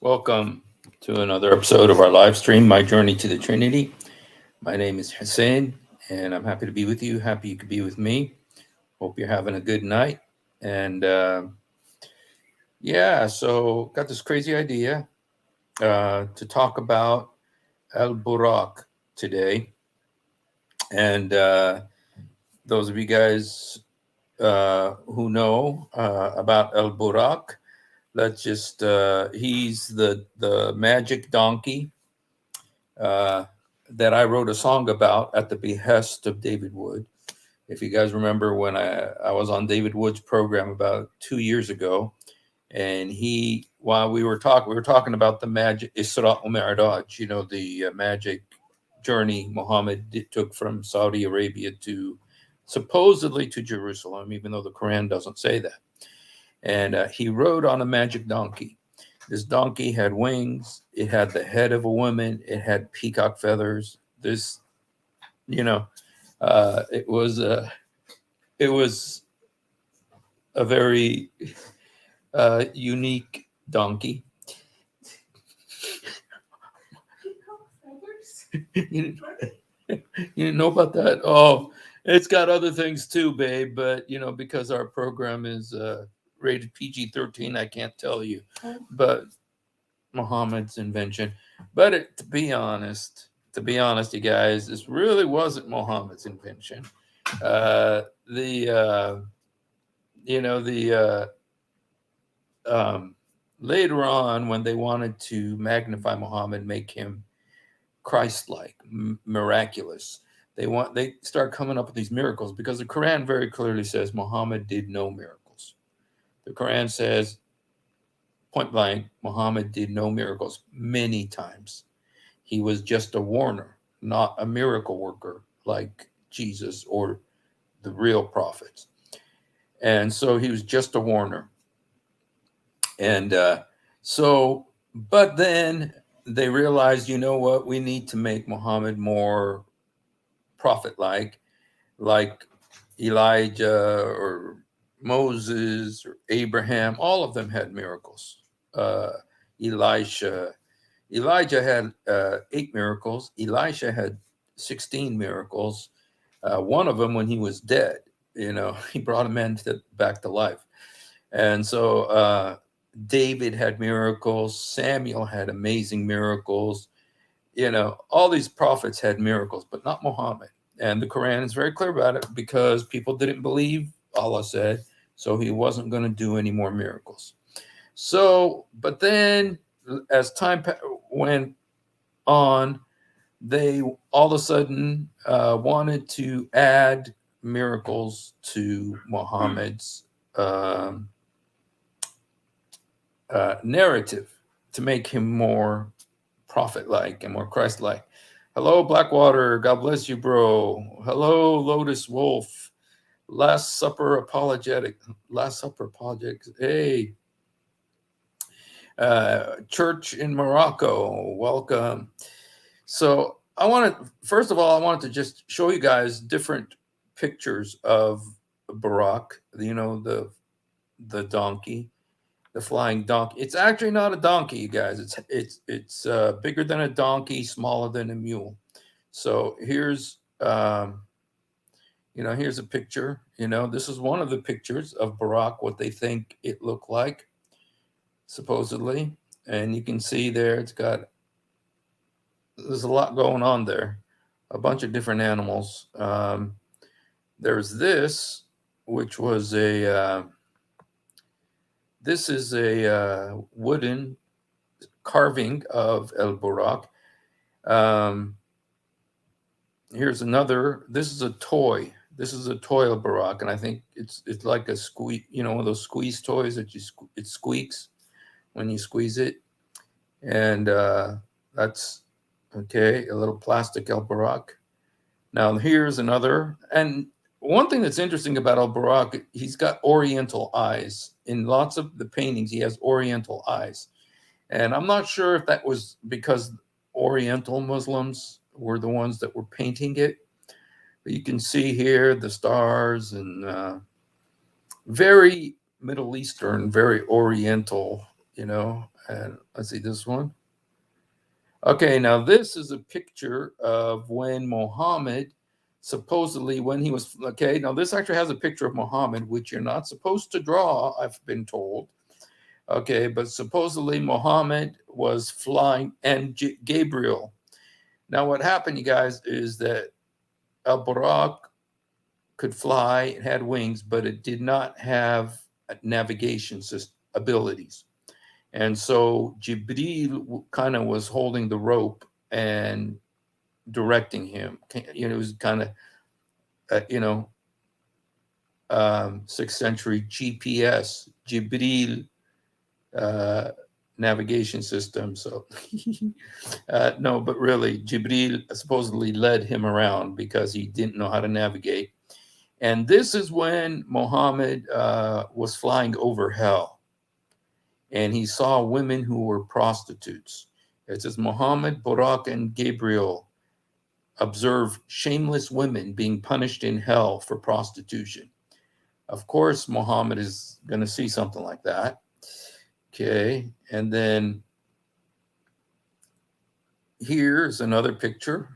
Welcome to another episode of our live stream, My Journey to the Trinity. My name is Hussein, and I'm happy to be with you. Happy you could be with me. Hope you're having a good night. And so got this crazy idea to talk about El Burraq today. And those of you guys who know about El Burraq, he's the magic donkey that I wrote a song about at the behest of David Wood. If you guys remember when I was on David Wood's program about 2 years ago, and while we were talking about the magic Isra al-Mi'raj, the magic journey Muhammad took from Saudi Arabia to supposedly to Jerusalem, even though the Quran doesn't say that. And he rode on a magic donkey. This donkey had wings. It had the head of a woman. It had peacock feathers. It was a very unique donkey. you, you didn't know about that? Oh, it's got other things too, babe. But because our program is rated PG-13, I can't tell you. But Muhammad's invention. But to be honest, you guys, this really wasn't Muhammad's invention. Later on, when they wanted to magnify Muhammad, make him Christ-like, miraculous, they start coming up with these miracles because the Quran very clearly says Muhammad did no miracles. The Quran says, point blank, Muhammad did no miracles many times. He was just a warner, not a miracle worker like Jesus or the real prophets. And so he was just a warner. And but then they realized, you know what, we need to make Muhammad more prophet-like, like Elijah or Moses or Abraham. All of them had miracles. Elijah had 8 miracles. Elisha had 16 miracles. One of them when he was dead, he brought a man back to life. And so David had miracles. Samuel had amazing miracles. All these prophets had miracles, but not Muhammad. And the Quran is very clear about it because people didn't believe Allah said, so he wasn't going to do any more miracles. So, but then as time went on, they all of a sudden wanted to add miracles to Muhammad's narrative to make him more prophet-like and more Christ-like. Hello, Blackwater. God bless you, bro. Hello, Lotus Wolf. Last Supper apologetics. Hey. Church in Morocco, welcome. So I wanted to just show you guys different pictures of Burraq, the donkey, the flying donkey. It's actually not a donkey, you guys. It's bigger than a donkey, smaller than a mule. So here's here's a picture. This is one of the pictures of Burraq, what they think it looked like, supposedly. And you can see there, there's a lot going on there, a bunch of different animals. There's this, which was this is a wooden carving of El Burraq. Here's another. This is a toy. This is a toy of Burraq, and I think it's like a squeak. One of those squeeze toys that it squeaks when you squeeze it, and that's okay. A little plastic El Burraq. Now here's another, and one thing that's interesting about El Burraq, he's got Oriental eyes. In lots of the paintings, he has Oriental eyes, and I'm not sure if that was because Oriental Muslims were the ones that were painting it. But you can see here the stars and very Middle Eastern, very Oriental, And let's see this one. Okay, now this is a picture of when Muhammad supposedly, when he was, okay, now this actually has a picture of Muhammad, which you're not supposed to draw, I've been told. Okay, but supposedly Muhammad was flying, and Gabriel. Now, what happened, you guys, is that Al Burraq could fly, it had wings, but it did not have navigation abilities. And so Jibril kind of was holding the rope and directing him. You know, it was kind of, you know, 6th century GPS, Jibril uh, navigation system. So, no, but really, Jibril supposedly led him around because he didn't know how to navigate. And this is when Muhammad was flying over hell, and he saw women who were prostitutes. It says Muhammad, Burraq, and Gabriel observed shameless women being punished in hell for prostitution. Of course, Muhammad is going to see something like that. Okay, and then here's another picture.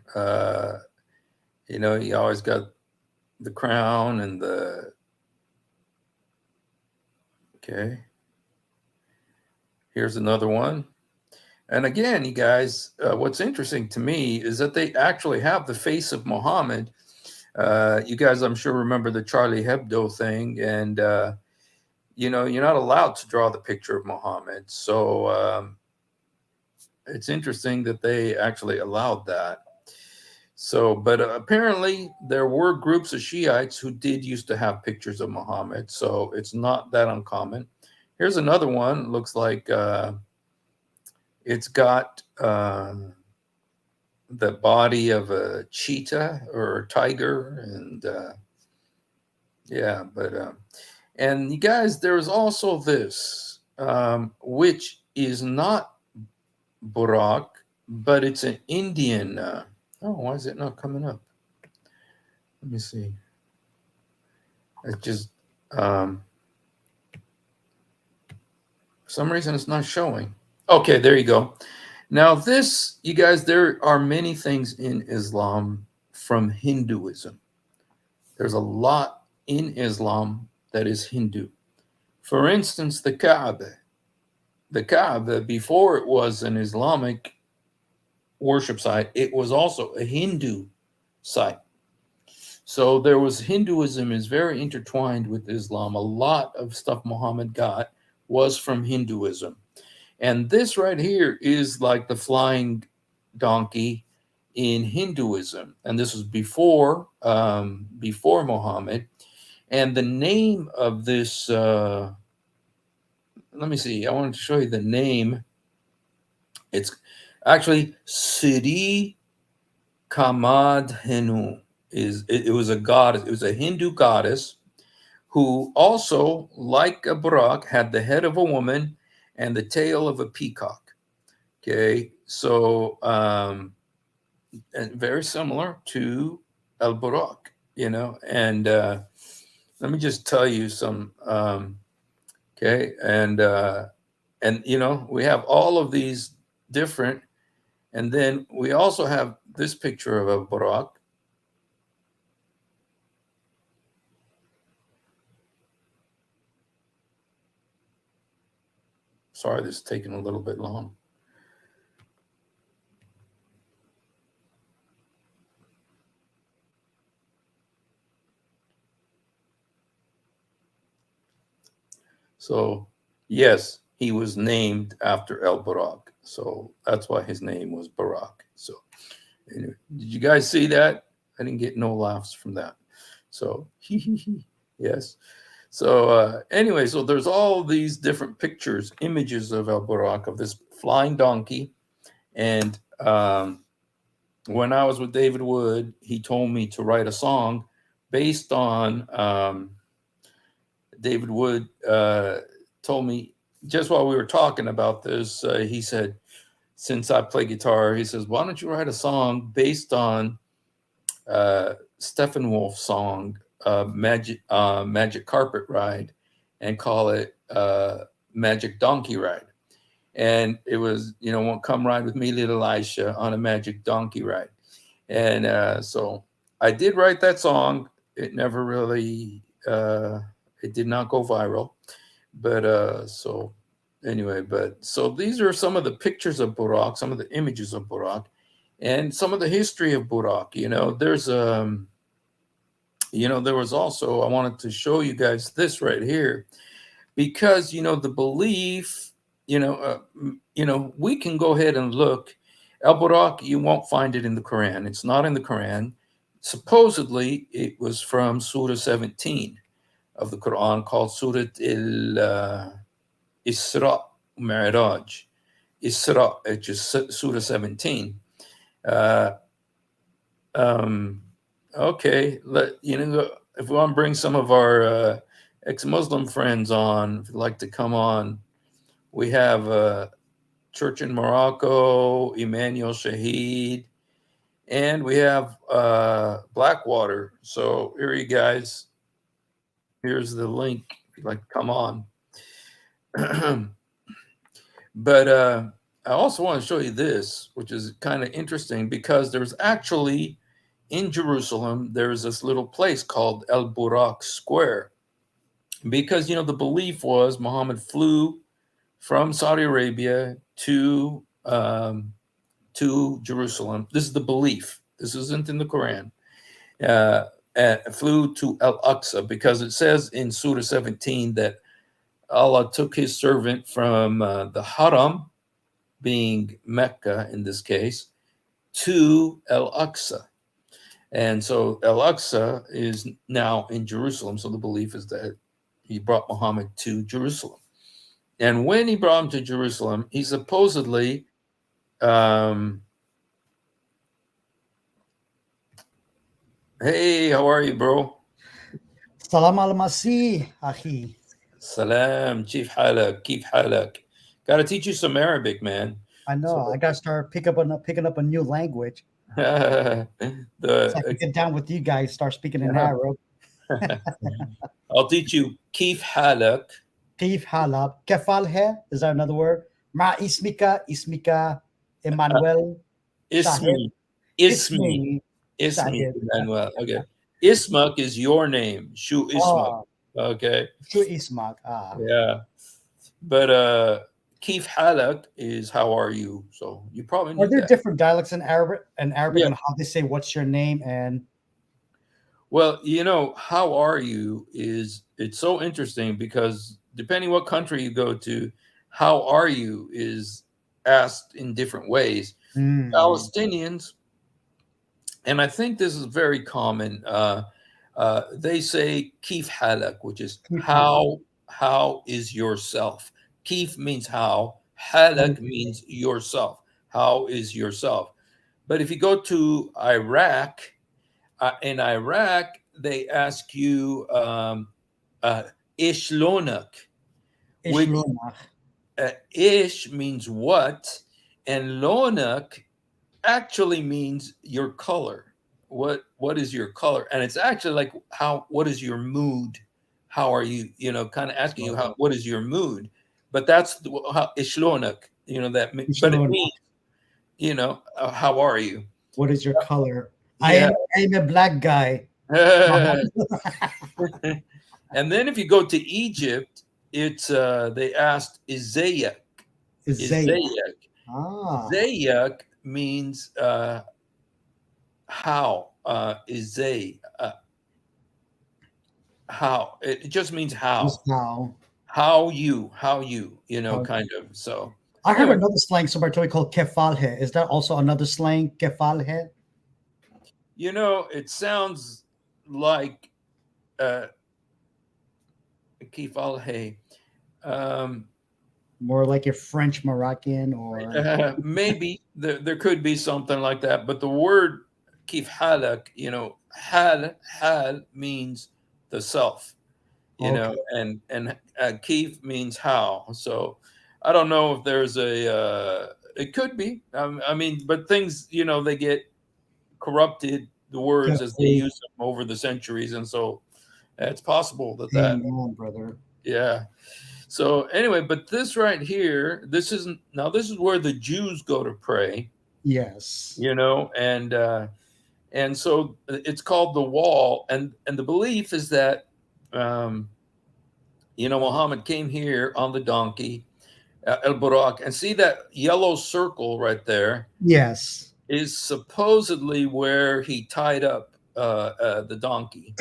You know, he always got the crown and the, okay. Here's another one. And again, you guys, what's interesting to me is that they actually have the face of Muhammad. You guys, I'm sure, remember the Charlie Hebdo thing. And, you know, you're not allowed to draw the picture of Muhammad. So it's interesting that they actually allowed that. So, but apparently there were groups of Shiites who did used to have pictures of Muhammad. So it's not that uncommon. Here's another one. Looks like it's got the body of a cheetah or a tiger. And yeah, but, and you guys, there is also this, which is not Burraq, but it's an Indian. Oh, why is it not coming up? Let me see. It just, for some reason, it's not showing. Okay, there you go. Now, this, you guys, there are many things in Islam from Hinduism. There's a lot in Islam that is Hindu. For instance, the Kaaba. The Kaaba, before it was an Islamic worship site, it was also a Hindu site. So there was, Hinduism is very intertwined with Islam. A lot of stuff Muhammad got was from Hinduism. And this right here is like the flying donkey in Hinduism. And this was before Muhammad. And the name of this, let me see, I wanted to show you the name. It's actually Sri Kamadhenu. It was a goddess, it was a Hindu goddess who also, like a Burraq, had the head of a woman and the tail of a peacock. Okay, so and very similar to El Burraq, you know. And let me just tell you some. Okay, and you know, we have all of these different, and then we also have this picture of El Burraq. Sorry, this is taking a little bit long. So, yes, he was named after El Burraq. So that's why his name was Burraq. So, anyway, did you guys see that? I didn't get no laughs from that. So, yes. So, anyway, so there's all these different pictures, images of El Burraq, of this flying donkey. And when I was with David Wood, he told me to write a song based on David Wood told me just while we were talking about this, he said, since I play guitar, he says, why don't you write a song based on Steppenwolf's song, Magic Carpet Ride, and call it Magic Donkey Ride. and it was, won't come ride with me, little Elisha, on a magic donkey ride. And so I did write that song. It never really, it did not go viral. But so anyway, but so these are some of the pictures of Burraq, some of the images of Burraq, and some of the history of Burraq. There was also, I wanted to show you guys this right here, because the belief, we can go ahead and look. Al Buraq, you won't find it in the Quran. It's not in the Quran. Supposedly, it was from Surah 17 of the Quran, called Surah Isra Mi'raj. Isra, it's just Surah 17. Uh, um, okay, if we want to bring some of our ex-Muslim friends on, if you'd like to come on, we have church in Morocco, Emmanuel Shahid, and we have Blackwater. So here you guys. Here's the link if you'd like to come on. But I also want to show you this, which is kind of interesting, because there's actually in Jerusalem, there's this little place called El Burraq Square, because the belief was Muhammad flew from Saudi Arabia to Jerusalem. This is the belief. This isn't in the Quran. Flew to Al Aqsa, because it says in Surah 17 that Allah took his servant from the Haram, being Mecca in this case, to Al Aqsa. And so Al Aqsa is now in Jerusalem. So the belief is that he brought Muhammad to Jerusalem. And when he brought him to Jerusalem, he supposedly, hey, how are you, bro? Salam al-Masih, akhi. Salam, Chief Halak, Keef Halak. Got to teach you some Arabic, man. I know. So, I got to start picking up a new language. So I can get down with you guys, start speaking in Arab. I'll teach you Keef Halak. Kif halab. Kefal hai. Is that another word? Ma ismika, Emmanuel, Shahid. Ismi. Ismi. Ismi, Shahid. Emmanuel. Okay. Ismak is your name. Shu Ismak. Oh, Okay. Shu Ismak. Ah. Yeah. But Keef Halak is how are you? So you probably Are knew there that. different dialects in Arabic Yeah. on how they say what's your name and Well, how are you it's so interesting, because depending what country you go to, how are you is asked in different ways. Palestinians, and I think this is very common, they say Kif Halak, which is Kif halab. how is yourself. Kif means how, Halak means yourself. How is yourself? But if you go to Iraq, in Iraq, they ask you uh, ish lonak, which Ishlonach. ish means what, and lonak actually means your color. What is your color? And it's actually like what is your mood? How are you? Kind of asking you what is your mood? But that's how ish lonak. But it Ishlonach. means how are you? What is your color? Yeah. I am a black guy. And then if you go to Egypt, it's they asked Izayak. Isaiah. Izayak. Ah. Zayak means how. Izay. How. It just means how. Just now. How you, How- kind of. So I heard anyway, another slang somebody told me called kefalhe. Is that also another slang? Kefalhe? it sounds like uh, Kifal Hay. More like a French Moroccan or Maybe there could be something like that, but the word kif halak, hal means the self, okay. and kif means how. So I don't know if there's it could be. I mean, but things, they get corrupted, the words as they Kefi. use them over the centuries, and so it's possible that Amen, brother. yeah. So anyway, but this right here, this isn't now. This is where the Jews go to pray, Yes. and so it's called the Wall, and the belief is that, um, Muhammad came here on the donkey, El Burraq, and see that yellow circle right there Yes. is supposedly where he tied up the donkey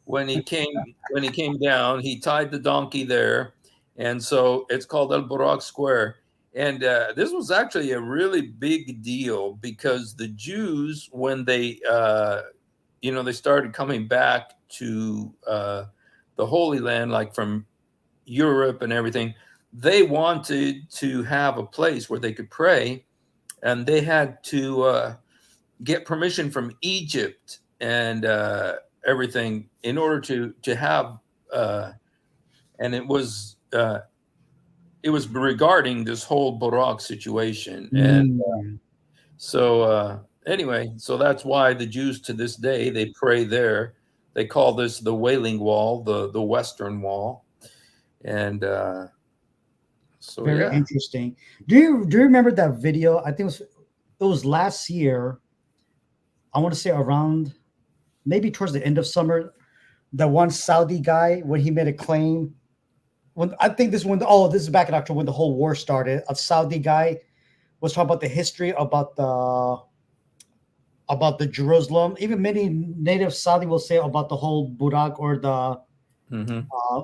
when he came down. He tied the donkey there, and so it's called El Burraq Square. And this was actually a really big deal because the Jews, when they started coming back to the Holy Land, like from Europe and everything, they wanted to have a place where they could pray, and they had to get permission from Egypt and everything in order to have, and it was regarding this whole Barak situation, and Mm. so anyway, so that's why the Jews to this day they pray there. They call this the Wailing Wall, the Western Wall, and so Very yeah. interesting. Do you remember that video? I think it was last year. I want to say around maybe towards the end of summer. The one Saudi guy when he made a claim. When I think this when this is back in October when the whole war started. A Saudi guy was talking about the history about the Jerusalem. Even many native Saudi will say about the whole Burak or the Hmm.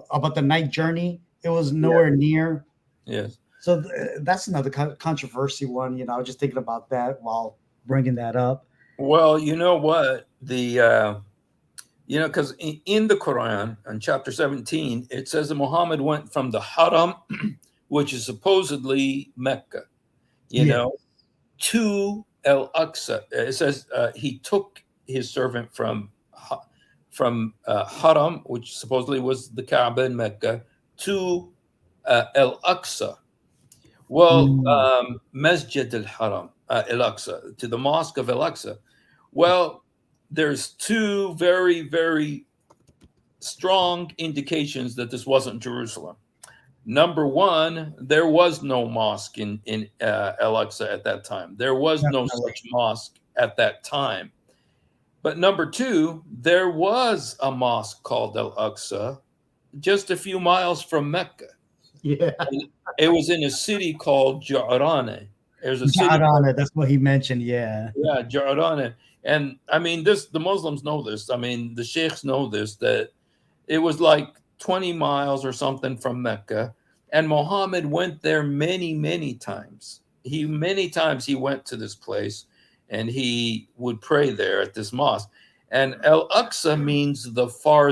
about the night journey. It was Yeah. nowhere near. Yes. So that's another controversy one. I was just thinking about that while bringing that up. Well, you know what? Because in the Quran, in chapter 17, it says that Muhammad went from the Haram, which is supposedly Mecca, you Yeah. know, to El Aqsa. It says he took his servant from Haram, which supposedly was the Kaaba in Mecca, to El Aqsa. Well, Mm. Masjid al Haram, El Aqsa, to the Mosque of El Aqsa. Well, there's two very, very strong indications that this wasn't Jerusalem. Number one, there was no mosque in El Aqsa at that time. There was no Definitely. such mosque at that time. But number two, there was a mosque called El Aqsa just a few miles from Mecca. Yeah. And it was in a city called Ja'rane. There's a city called, Jarana, that's what he mentioned. Yeah. yeah, Ja'rane. And I mean, the Muslims know this. I mean, the sheikhs know this, that it was like 20 miles or something from Mecca. And Muhammad went there many, many times. Many times he went to this place and he would pray there at this mosque. And El Aqsa means the The far.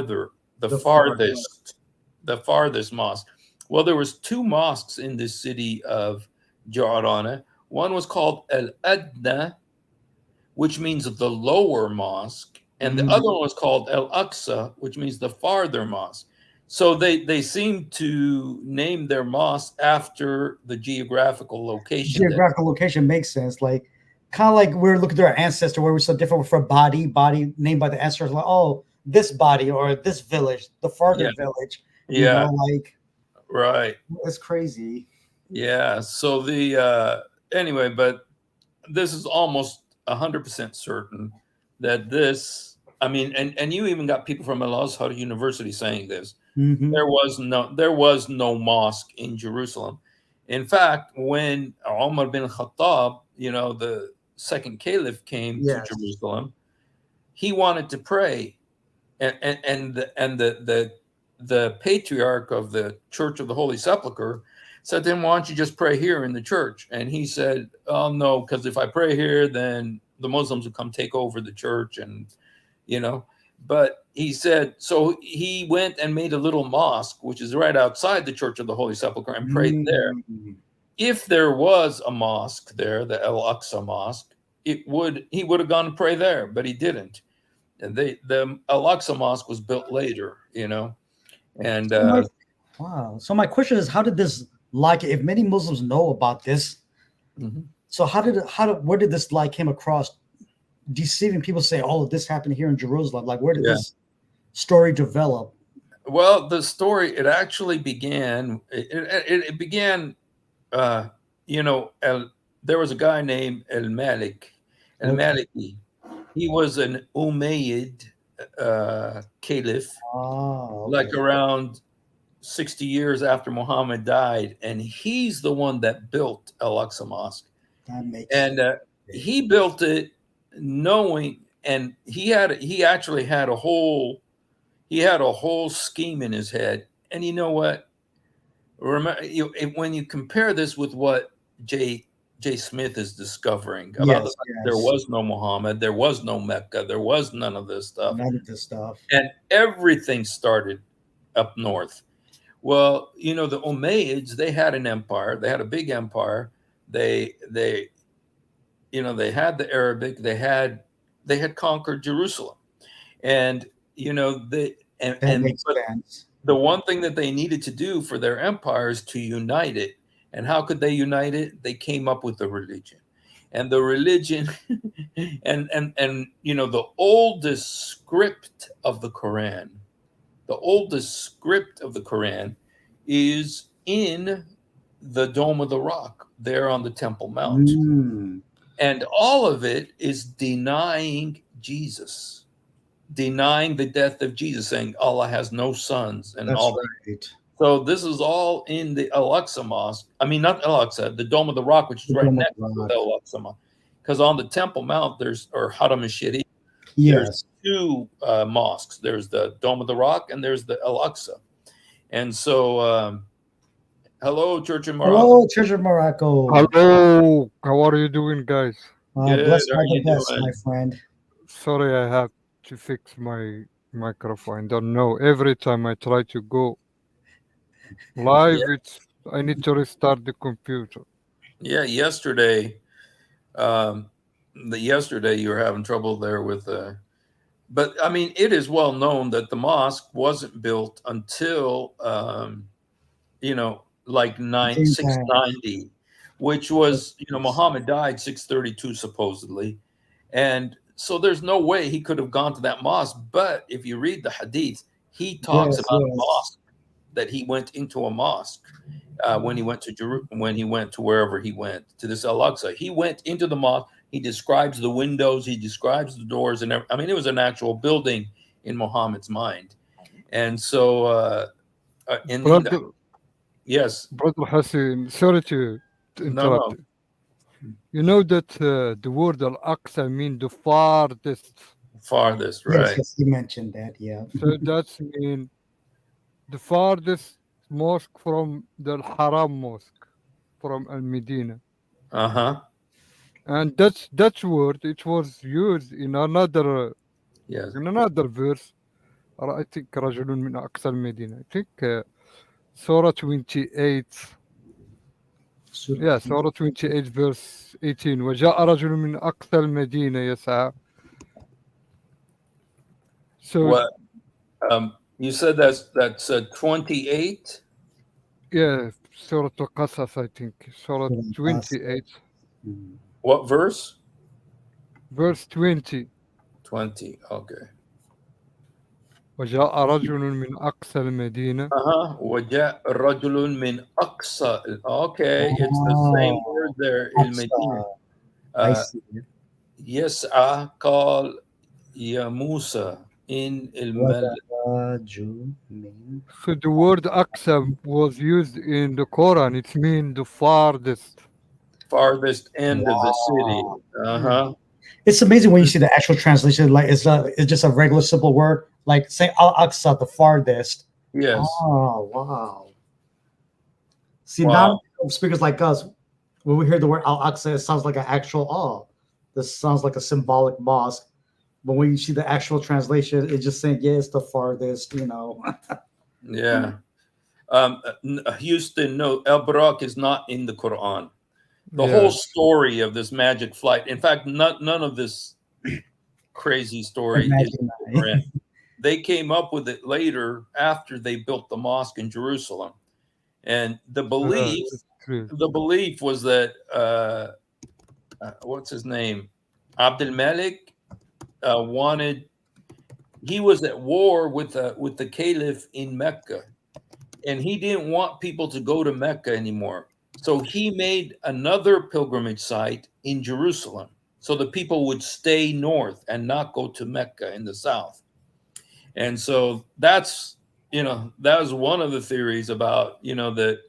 farthest mosque. Well, there was two mosques in this city of Jarana. One was called El Adna, which means the lower mosque, and the other Mhm. one was called El Aqsa, which means the farther mosque. So they seem to name their mosque after the geographical location that. Geographical location makes sense. Like kind of like we're looking at our ancestor where we're so different for body named by the ancestors. Like this body or this village, the farther Yeah, village. yeah, Like right. it's crazy. Yeah. So anyway, but this is almost 100% certain that this. I mean, and you even got people from Al Azhar University saying this. Hmm. There was no mosque in Jerusalem. In fact, when Umar bin Khattab, the second caliph, came to Yes. Jerusalem, he wanted to pray, and the patriarch of the Church of the Holy Sepulchre said to him, "Why don't you just pray here in the church?" And he said, "Oh no, because if I pray here, then the Muslims will come take over the church, and you know." But he said, so he went and made a little mosque, which is right outside the Church of the Holy Sepulchre, and prayed there. Mm. If there was a mosque there, the El Aqsa Mosque, he would have gone to pray there, but he didn't. And the Al Aqsa Mosque was built later, and So wow. So my question is, how did this like? If many Muslims know about this, mhm. so where did this lie came across? Deceiving people say, "Oh, this happened here in Jerusalem." Like, where did Yeah. this story develop? Well, the story it actually began. It began. Uh, there was a guy named El Okay. Maliki. He was an Umayyad caliph, Oh, like okay. around 60 years after Muhammad died, and he's the one that built Al Aqsa Mosque. That makes And he built it knowing, and he actually had a whole scheme in his head. And you know what? Remember, when you compare this with what J. J. Smith is discovering about the yes, fact that there yes. was no Muhammad, there was no Mecca, there was none of this stuff, None of this stuff. and everything started up north. Well, the Umayyads, they had an empire. They had a big empire. They had the Arabic. They had conquered Jerusalem, and they That and makes but sense. the one thing that they needed to do for their empire is to unite it. And how could they unite it? They came up with a religion, and the religion, and the oldest script of the Quran, the oldest script of the Quran, is in the Dome of the Rock there on the Temple Mount, Mm, and all of it is denying Jesus, denying the death of Jesus, saying Allah has no sons and that's all that. right. So this is all in the Al-Aqsa Mosque. I mean, not Al-Aqsa, the Dome of the Rock, which is The right Dome of next to Rock. the Al-Aqsa Mosque. Because on the Temple Mount, or Haram al-Sharif, there's Yes. two mosques. There's the Dome of the Rock and there's the Al-Aqsa. And so, hello, Church in Morocco. Hello, Church of Morocco. Hello, how are you doing, guys? Good. Blessed How by are the you best, my doing? friend. Sorry, I have to fix my microphone. Don't know. Every time I try to go Yeah, live, I need to restart the computer. yeah. Um, yesterday you were having trouble there with. But I mean, it is well known that the mosque wasn't built until like Same six time. ninety, which was Muhammad died 632 supposedly, and so there's no way he could have gone to that mosque. But if you read the hadith, he talks Yes, about a yes. mosque, that he went into a mosque when he went to Jerusalem, when he went to wherever he went to this Al Aqsa. He went into the mosque. He describes the windows, he describes the doors, and I mean, it was an actual building in Muhammad's mind. And so, in the Brother, yes, Brother Hassan, sorry to no, interrupt. no, You know that the word Al-Aqsa mean the farthest. farthest, Yes, right? yes, you mentioned that. Yeah. So that's mean the farthest mosque from the Haram Mosque, from Al-Medina. Uh-huh. And that word it was used Yes. in another verse. I think رجل من أقصى المدينة. I think Surah 28. Surah Yeah, Surah 28 verse 18. وجاء رجل من أقصى المدينة يسعى. So What you said, that's 28. yeah, Surah Al-Qasas, I think. Surah Surah Al-Qasas. 28 Mm. What verse? verse 20. 20. Okay. وجاء رجل من أقصى المدينة. Uh-huh. وجاء رجل من أقصى. Okay, it's the same Oh, word there, المدينة. Aqsa. I Uh, see. يسعى قال يا موسى إن What الملك a Jew mean? So the word Aqsa was used in the Quran. It means the farthest. farthest end of the city. Wow. Uh-huh. It's amazing when you see the actual translation. Like it's just a regular simple word. Like say Al Aqsa, the farthest. Yes. Oh wow. See Wow. now speakers like us, when we hear the word Al Aqsa, it sounds like an actual this sounds like a symbolic mosque. But when you see the actual translation, it's just saying, yeah, it's the farthest. Yeah. Houston, no, El Burraq is not in the Quran. The whole Yes. story of this magic flight. In fact, none of this crazy story is in Imagine the that. Quran. They came up with it later after they built the mosque in Jerusalem, and the belief That's true. the belief was that what's his name, Abdul Malik wanted he was at war with the caliph in Mecca, and he didn't want people to go to Mecca anymore. So he made another pilgrimage site in Jerusalem, so the people would stay north and not go to Mecca in the south. And so that's, that was one of the theories about, that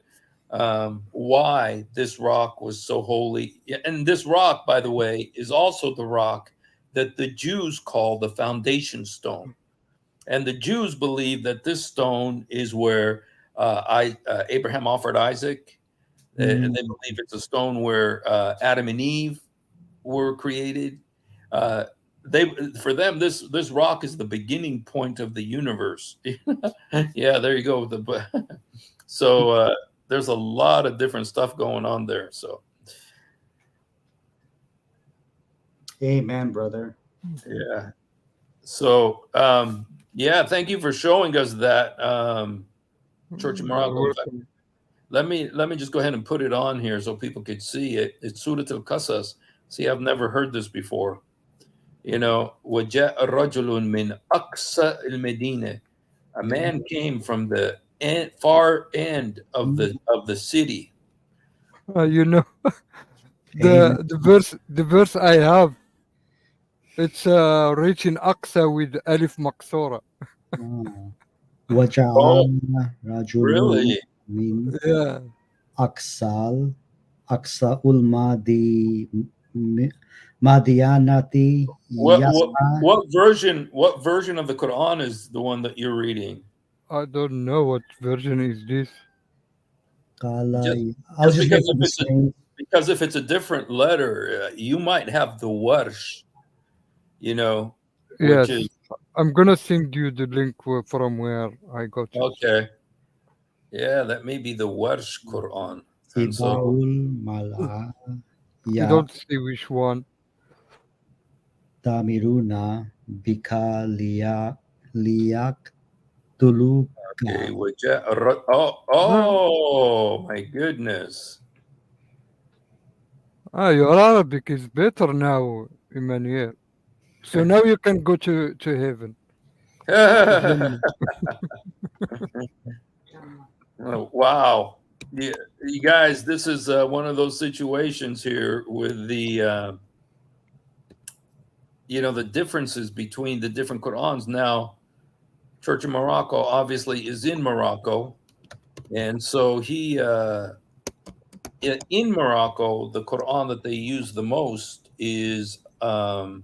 why this rock was so holy. Yeah, and this rock, by the way, is also the rock that the Jews call the foundation stone. And the Jews believe that this stone is where Abraham offered Isaac. And they believe it's a stone where Adam and Eve were created. Uh, for them, this rock is the beginning point of the universe. Yeah, there you go. So there's a lot of different stuff going on there. So Amen, brother. yeah. So yeah, thank you for showing us that Church of Morocco. In fact, let me just go ahead and put it on here so people could see it. It's Surat al-Qasas. See, I've never heard this before. وَجَاءَ رَجُلٌ مِنْ أَقْصَى الْمَدِينَةِ. A man came from the far end of the city. The verse I have, it's reaching Aqsa with Alif Maksura. وَجَعَلْنَا رَجُلٌ Really? مِنْ Yeah. أقصى المدينة What version of the Quran is the one that you're reading? I don't know what version is this. Because if it's a different letter, you might have the Warsh, Yes. which is, I'm gonna send you the link from where I got it. okay. Yeah, that may be the Warsh Quran. And so, You don't see which one. Tamiruna bika liyak tulu. okay, oh my goodness. Your Arabic is better now, Emmanuel. So now you can go to heaven. Oh, wow. Yeah, you guys, this is one of those situations here with the the differences between the different Qurans. Now, Church of Morocco obviously is in Morocco, and so he in Morocco, the Quran that they use the most is the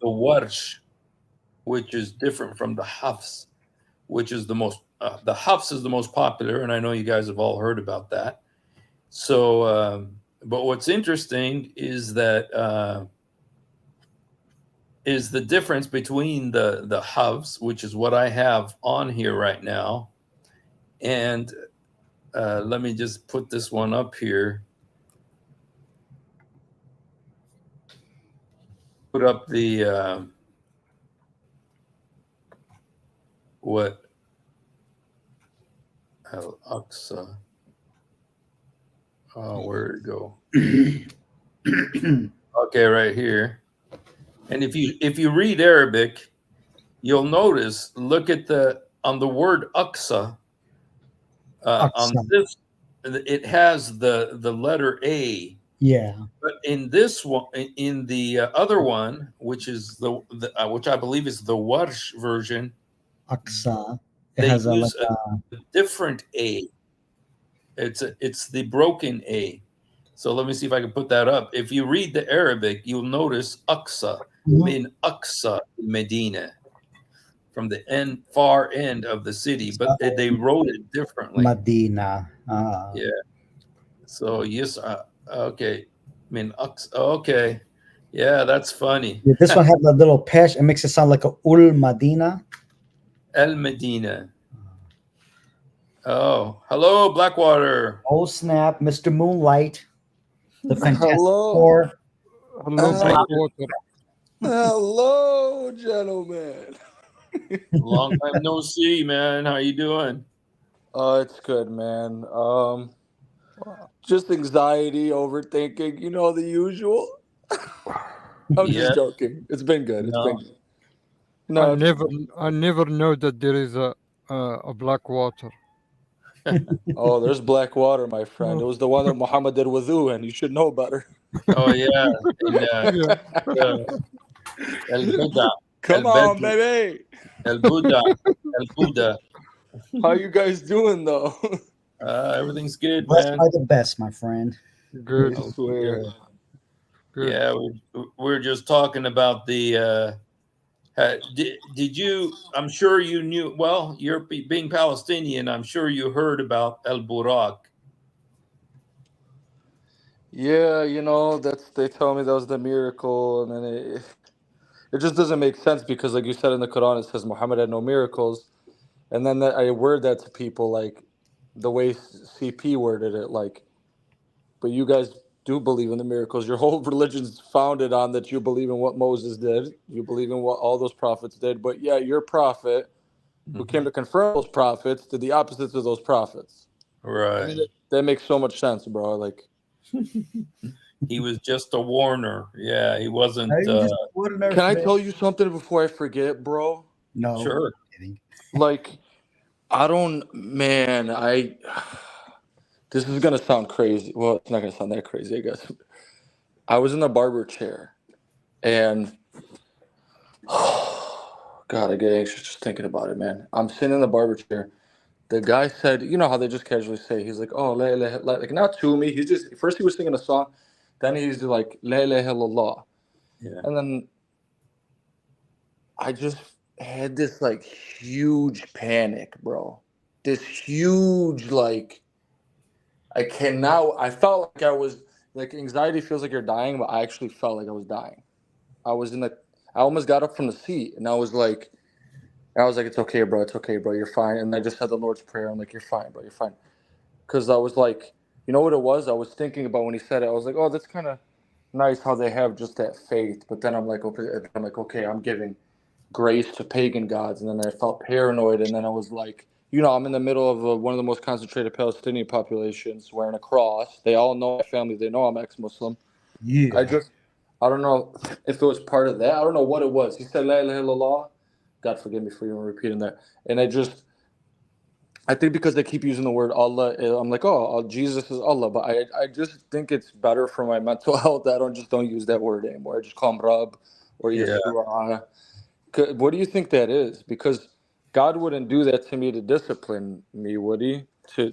Warsh, which is different from the Hafs, which is the most. The Hafs is the most popular, and I know you guys have all heard about that. So, but what's interesting is that is the difference between the Hafs, which is what I have on here right now, and let me just put this one up here. Put up the what? Al-Aqsa. Oh, where'd it go? Okay, right here. And if you read Arabic, you'll notice. Look at on the word Aqsa. On this, it has the letter A. Yeah. But in this one, in the other one, which is the which I believe is the Warsh version, Aqsa. They use a different A. It's the broken A. So let me see if I can put that up. If you read the Arabic, you'll notice Aqsa, min Aqsa Medina, from the far end of the city, but they wrote it differently. Medina. Yeah. So yes, okay, min Aqsa. Okay, yeah, that's funny. Yeah, this one had a little pesh. It makes it sound like a Ul Madina. El Medina. Oh, hello, Blackwater. Oh snap, Mr. Moonlight, the Fantastic Hello. Four. Hello, Blackwater. Hello, gentlemen. Long time no see, man. How you doing? It's good, man. Just anxiety, overthinking, the usual. I'm just joking. It's been good. It's been good. No, I never know that there is a black water. oh, there's black water, my friend. It Oh, was the one that Muhammad did wudu, and you should know better. Oh yeah, in yeah. uh, El Buddha, El Come on, Bedru, baby. El Buddha, El Buddha. How you guys doing though? Everything's good, Blessed man. by the best, my friend. Good, I swear. Yeah, good. yeah. We're just talking about the. Did you? I'm sure you knew. Well, you're being Palestinian. I'm sure you heard about El Burraq. Yeah, they tell me that was the miracle, and then it just doesn't make sense because, like you said in the Quran, it says Muhammad had no miracles, and then I word that to people like the way CP worded it, like, but you guys do believe in the miracles. Your whole religion's founded on that you believe in what Moses did, you believe in what all those prophets did, but yeah, your prophet who came to confirm those prophets did the opposites of those prophets. I Right. mean, that makes so much sense, bro. Like, He was just a warner. Yeah, he wasn't. Are you just ordinary can I man? tell you something before I forget, bro? No. Sure. Kidding. Like, I don't, man, this is gonna sound crazy. Well, it's not gonna sound that crazy, I guess. I was in the barber chair, and God, I get anxious just thinking about it, man. I'm sitting in the barber chair. The guy said, you know how they just casually say, he's like, oh, like not to me. He's just, first he was singing a song, then he's like, la ilaha illallah. Yeah. And then I just had this like huge panic, bro. This huge, like, I felt like I was, like, anxiety feels like you're dying, but I actually felt like I was dying. I almost got up from the seat, and I was like, it's okay, bro. It's okay, bro. You're fine. And I just said the Lord's Prayer. I'm like, you're fine, bro. You're fine. Because I was like, you know what it was? I was thinking about when he said it. I was like, oh, that's kind of nice how they have just that faith. But then I'm like, okay, I'm giving grace to pagan gods. And then I felt paranoid. And then I was like, I'm in the middle of one of the most concentrated Palestinian populations wearing a cross. They all know my family. They know I'm ex-Muslim. Yeah. I don't know if it was part of that. I don't know what it was. He said, La ilaha illallah. God forgive me for even repeating that. And I think because they keep using the word Allah, I'm like, oh, Jesus is Allah. But I just think it's better for my mental health that I don't use that word anymore. I just call him Rab or Yeah. Yeshua. What do you think that is? Because God wouldn't do that to me to discipline me, would he?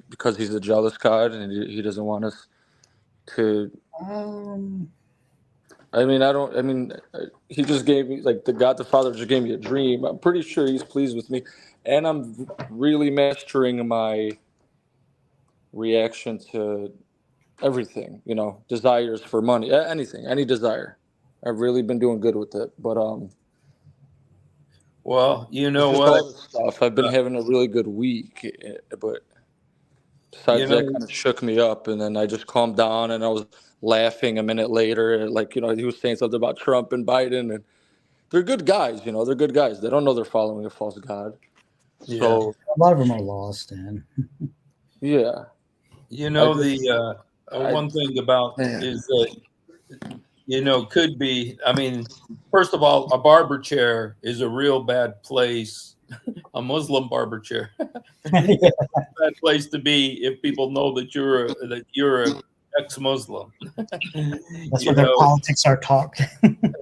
Because he's a jealous God and he doesn't want us to. He just gave me, like, the Father just gave me a dream. I'm pretty sure he's pleased with me. And I'm really mastering my reaction to everything, desires for money, anything, any desire. I've really been doing good with it. But Well, you know just what? all this stuff. I've been having a really good week, but besides that kind of shook me up, and then I just calmed down, and I was laughing a minute later, like, he was saying something about Trump and Biden, and they're good guys, they're good guys. They don't know they're following a false god. So a lot of them are lost, and yeah. One thing about is that, could be, I mean, first of all, a barber chair is a real bad place, a Muslim barber chair. Bad place to be if people know that you're a ex-Muslim. that's where their politics are talked.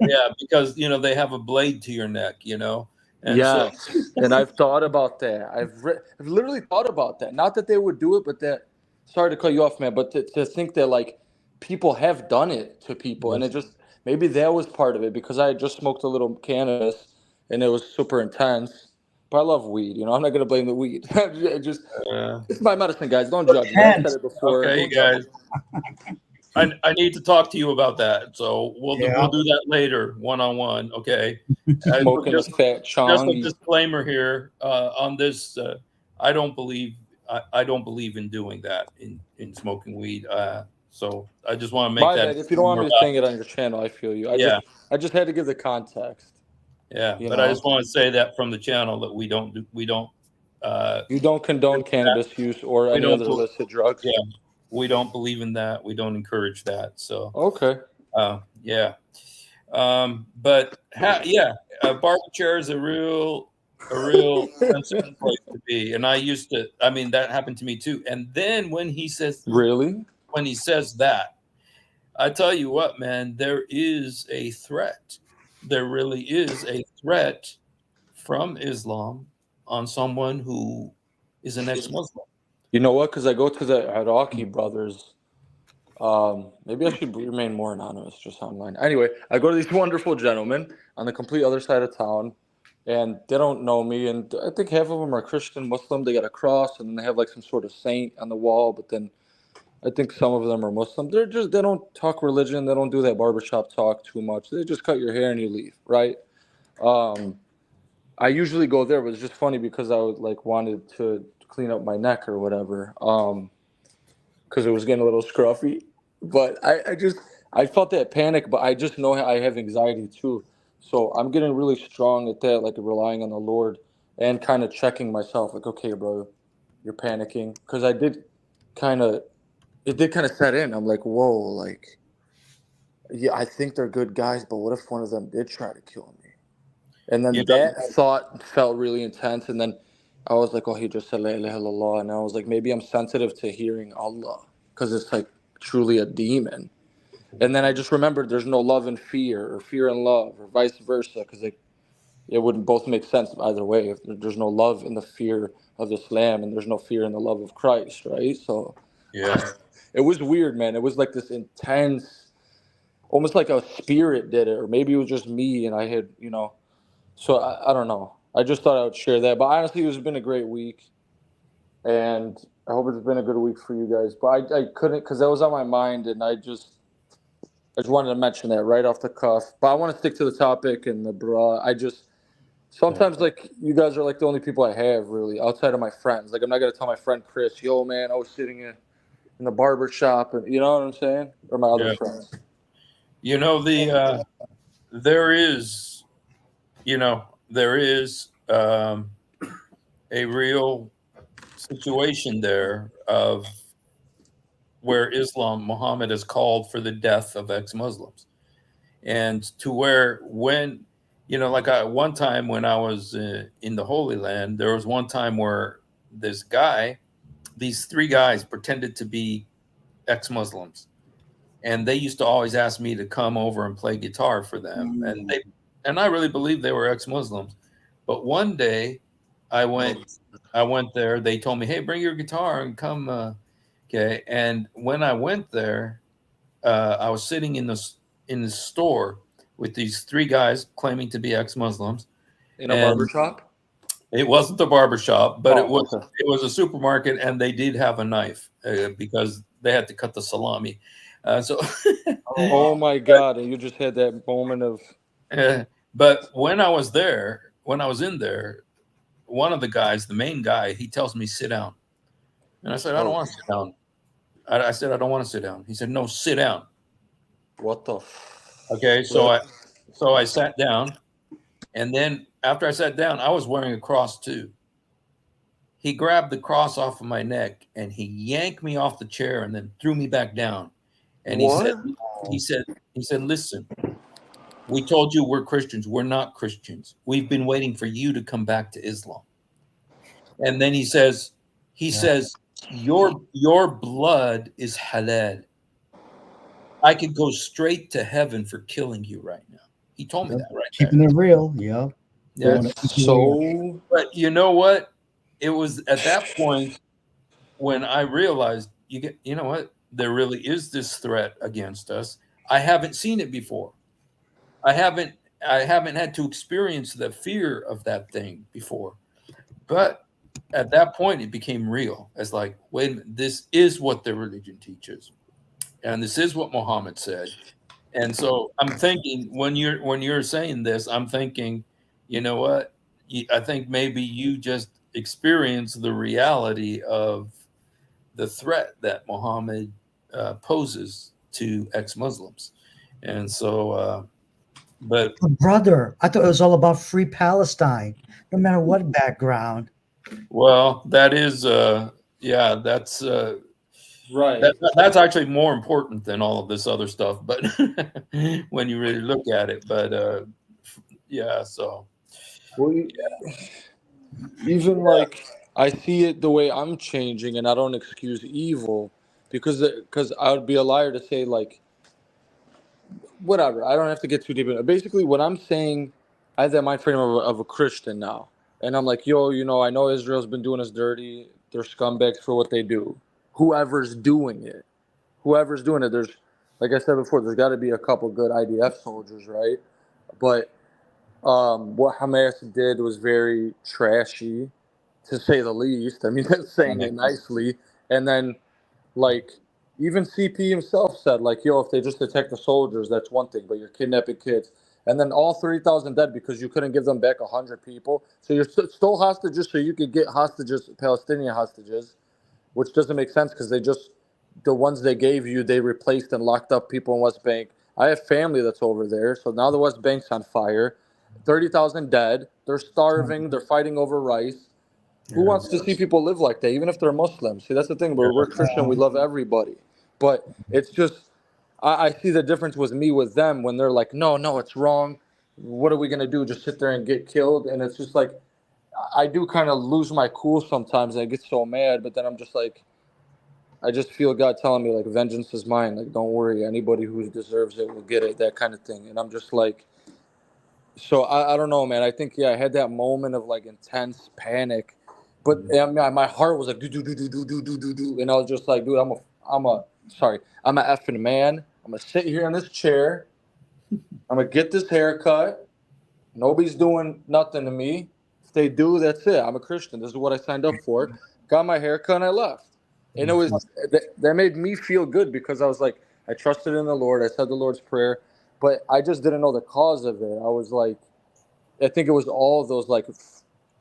Yeah, because they have a blade to your neck, and and I've thought about that. I've literally thought about that. Not that they would do it, but that. Sorry to cut you off, man, but to think that, like, people have done it to people, and it just, maybe that was part of it, because I had just smoked a little cannabis and it was super intense. But I love weed, I'm not gonna blame the weed. It's my medicine, guys. Don't judge me. I've said it before. Okay, guys. I need to talk to you about that, so we'll do that later, one-on-one. Okay. Smoking a fat chong. Just a disclaimer here on this. I don't believe in doing that in smoking weed. So I just want to make that. If you don't want me saying it on your channel, I feel you. I just had to give the context. Yeah, but I just want to say that from the channel that we don't. You don't condone cannabis use or any other illicit drugs. Yeah, we don't believe in that. We don't encourage that. So okay. Yeah. Yeah, barber chair is a real uncertain place to be. And I used to, I mean, that happened to me too. And then Really? when he says that, I tell you what, man, there is a threat. There really is a threat from Islam on someone who is an ex-Muslim. You know what? Because I go to the Iraqi brothers. Maybe I should remain more anonymous just online. Anyway, I go to these wonderful gentlemen on the complete other side of town, and they don't know me. And I think half of them are Christian, Muslim. They got a cross, and then they have like some sort of saint on the wall. But then I think some of them are Muslim. They don't talk religion. They don't do that barbershop talk too much. They just cut your hair and you leave, right? Um, I usually go there, but it's just funny because I would like wanted to clean up my neck or whatever. Because it was getting a little scruffy. But I felt that panic, but I just know I have anxiety too. So I'm getting really strong at that, like relying on the Lord and kind of checking myself, like, okay, bro, you're panicking. Because kind of, it did kind of set in. I'm like, whoa, like, yeah, I think they're good guys, but what if one of them did try to kill me? And then You know, that thought felt really intense. And then I was like, oh, he just said La ilaha illallah. And I was like, maybe I'm sensitive to hearing Allah because it's like truly a demon. And then I just remembered there's no love and fear or fear and love or vice versa because it wouldn't both make sense either way. If there's no love in the fear of Islam and there's no fear in the love of Christ, right? So yeah. it was weird, man. It was like this intense, almost like a spirit did it, or maybe it was just me and I had, so I don't know. I just thought I would share that. But honestly, it's been a great week. And I hope it's been a good week for you guys. But I couldn't, because that was on my mind. And I just wanted to mention that right off the cuff. But I want to stick to the topic and the bra. Sometimes, like, you guys are like the only people I have, really, outside of my friends. Like, I'm not going to tell my friend Chris, yo, man, I was sitting in the barber shop. And you know what I'm saying? Or my other Yeah. friends. You know, there is, there is a real situation there of where Muhammad has called for the death of ex-Muslims. And to where when, one time when I was in the Holy Land, there was one time where these three guys pretended to be ex-Muslims. And they used to always ask me to come over and play guitar for them. And I really believe they were ex-Muslims. But one day I went there, they told me, hey, bring your guitar and come. Okay. And when I went there, I was sitting in the store with these three guys claiming to be ex-Muslims. In a barber shop? It wasn't the barber shop, but Oh, okay. it was a supermarket, and they did have a knife because they had to cut the salami. Oh my God! And you just had that moment of. But when I was in there, one of the guys, the main guy, he tells me sit down, and I said I don't want to sit down. I said I don't want to sit down. He said no, sit down. What the? Okay, so I sat down, and then after I sat down, I was wearing a cross too. He grabbed the cross off of my neck and he yanked me off the chair and then threw me back down. And he said, listen, we told you we're Christians. We're not Christians. We've been waiting for you to come back to Islam. And then he says, your blood is halal. I could go straight to heaven for killing you right now. He told me that right Keeping it real. Yeah. Yeah. So, but you know what? It was at that point when I realized you know what? There really is this threat against us. I haven't seen it before. I haven't had to experience the fear of that thing before. But at that point it became real. It's like, wait a minute, this is what the religion teaches. And this is what Muhammad said. And so I'm thinking when you're saying this, I'm thinking, you know what? I think maybe you just experience the reality of the threat that Muhammad poses to ex-Muslims. And so, but brother, I thought it was all about free Palestine, no matter what background. well, that is, yeah, that's Right. That's actually more important than all of this other stuff. But when you really look at it, but yeah, so Well, even like I see it the way I'm changing, and I don't excuse evil because I would be a liar to say like whatever. I don't have to get too deep in it. Basically, what I'm saying, I have that mind frame of a Christian now, and I'm like, yo, I know Israel's been doing us dirty. They're scumbags for what they do. Whoever's doing it, there's like I said before, there's got to be a couple good IDF soldiers, right? But what Hamas did was very trashy, to say the least. I mean, that's saying it nicely. And then, like, even CP himself said, like, yo, if they just attack the soldiers, that's one thing, but you're kidnapping kids. And then all 30,000 dead because you couldn't give them back 100 people. So you're stole hostages so you could get hostages, Palestinian hostages, which doesn't make sense because the ones they gave you, they replaced and locked up people in West Bank. I have family that's over there. So now the West Bank's on fire. 30,000 dead. They're starving. They're fighting over rice. Who wants to see people live like that, even if they're Muslims? See, that's the thing. We're Christian. We love everybody. But it's just, I see the difference with me with them when they're like, no, it's wrong. What are we going to do? Just sit there and get killed? And it's just like, I do kind of lose my cool sometimes. And I get so mad. But then I'm just like, I just feel God telling me, like, vengeance is mine. Like, don't worry. Anybody who deserves it will get it, that kind of thing. And I'm just like, so I don't know, man. I think, yeah, I had that moment of, like, intense panic. But my heart was like, do, do, do, do, do, do, do, do, do. And I was just like, dude, I'm a effing man. I'm going to sit here in this chair. I'm going to get this haircut. Nobody's doing nothing to me. If they do, that's it. I'm a Christian. This is what I signed up for. Got my haircut and I left. And it was that made me feel good because I was like, I trusted in the Lord. I said the Lord's Prayer, but I just didn't know the cause of it. I was like, I think it was all of those like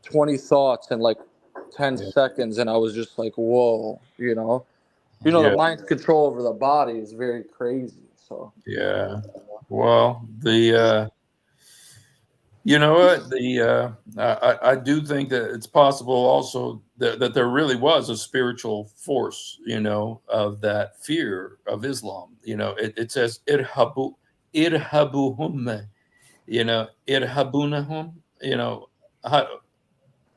20 thoughts in like 10 seconds, and I was just like, whoa, the mind's control over the body is very crazy. So yeah. Well, you know what? I do think that it's possible also that there really was a spiritual force, of that fear of Islam. It says irhabuhum, irhabunahum,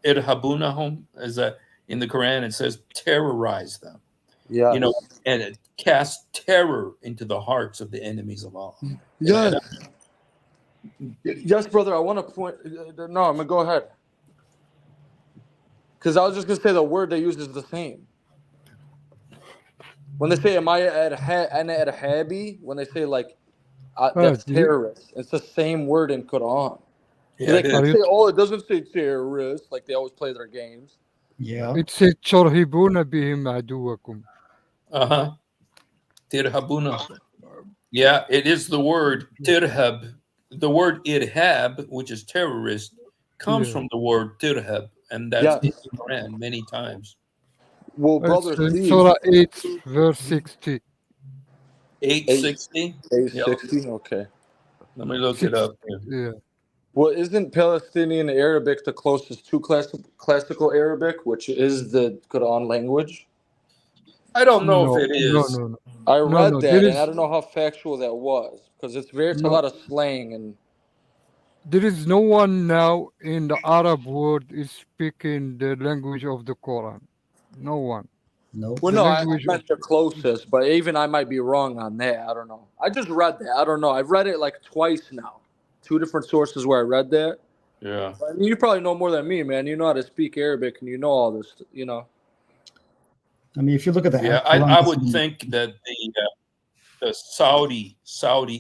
irhabunahum is that in the Quran it says terrorize them. yeah, And it casts terror into the hearts of the enemies of Allah. Yes, brother. I want to point. No, I'm gonna go ahead. Because I was just gonna say the word they use is the same. When they say "Am I at habi?" When they say like that's terrorist, it's the same word in Quran. Yeah, They can't say, "Oh, it doesn't say terrorist," like they always play their games. Yeah. It says ترهبون بهم عدوكم. Tirhabuna. Yeah, it is the word tirhab. The word irhab, which is terrorist, comes from the word tirhab, and that's in the Quran many times. Well, brother, It's Surah 8, verse 60. 860? 860? Okay. Let me look it up. Yeah. Well, isn't Palestinian Arabic the closest to classical Arabic, which is the Quran language? I don't know if it is. No. I read that, and I don't know how factual that was, because it's a lot of slang. And there is no one now in the Arab world is speaking the language of the Quran. No one. No. Well, no, I meant the closest, but even I might be wrong on that. I don't know. I just read that. I don't know. I've read it like twice now. 2 different sources where I read that. Yeah. But you probably know more than me, man. You know how to speak Arabic, and you know all this, I mean, if you look at the I would think that the Saudi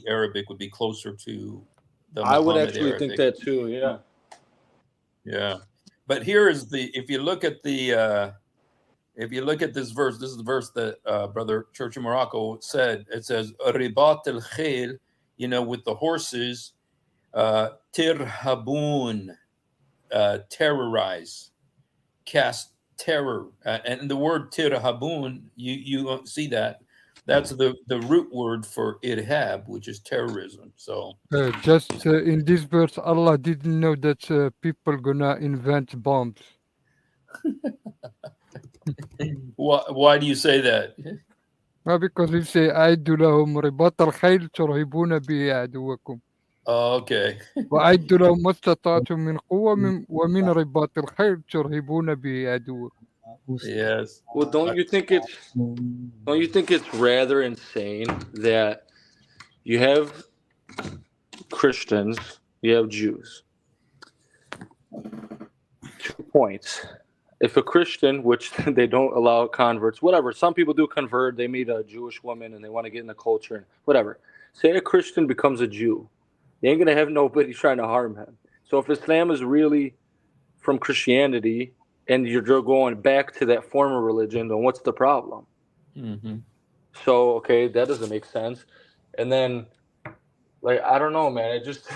Arabic would be closer to the Muhammad I would actually Arabic. think that too. Yeah. Yeah. But here is if you look at this verse, this is the verse that Brother Church in Morocco said. It says ribat al khayl, with the horses, tirhabun, terrorize, cast terror, and the word tirhabun, you see that's the root word for irhab, which is terrorism. So just in this verse, Allah didn't know that people gonna invent bombs. why do you say that? Because he say أعدوا لهم رباط الخيل ترهبون به عدوكم Okay. وأعدوا لهم ما استطعتم من قوة ومن رباط الخيل ترهبون به عدوكم. Yes. Well, don't you think it's rather insane that you have Christians, you have Jews? 2 points. If a Christian, which they don't allow converts, whatever, some people do convert, they meet a Jewish woman and they want to get in the culture, whatever. Say a Christian becomes a Jew, they ain't gonna have nobody trying to harm him. So if Islam is really from Christianity and you're going back to that former religion, then what's the problem? Mm-hmm. So okay, that doesn't make sense. And then, like, I don't know, man. It just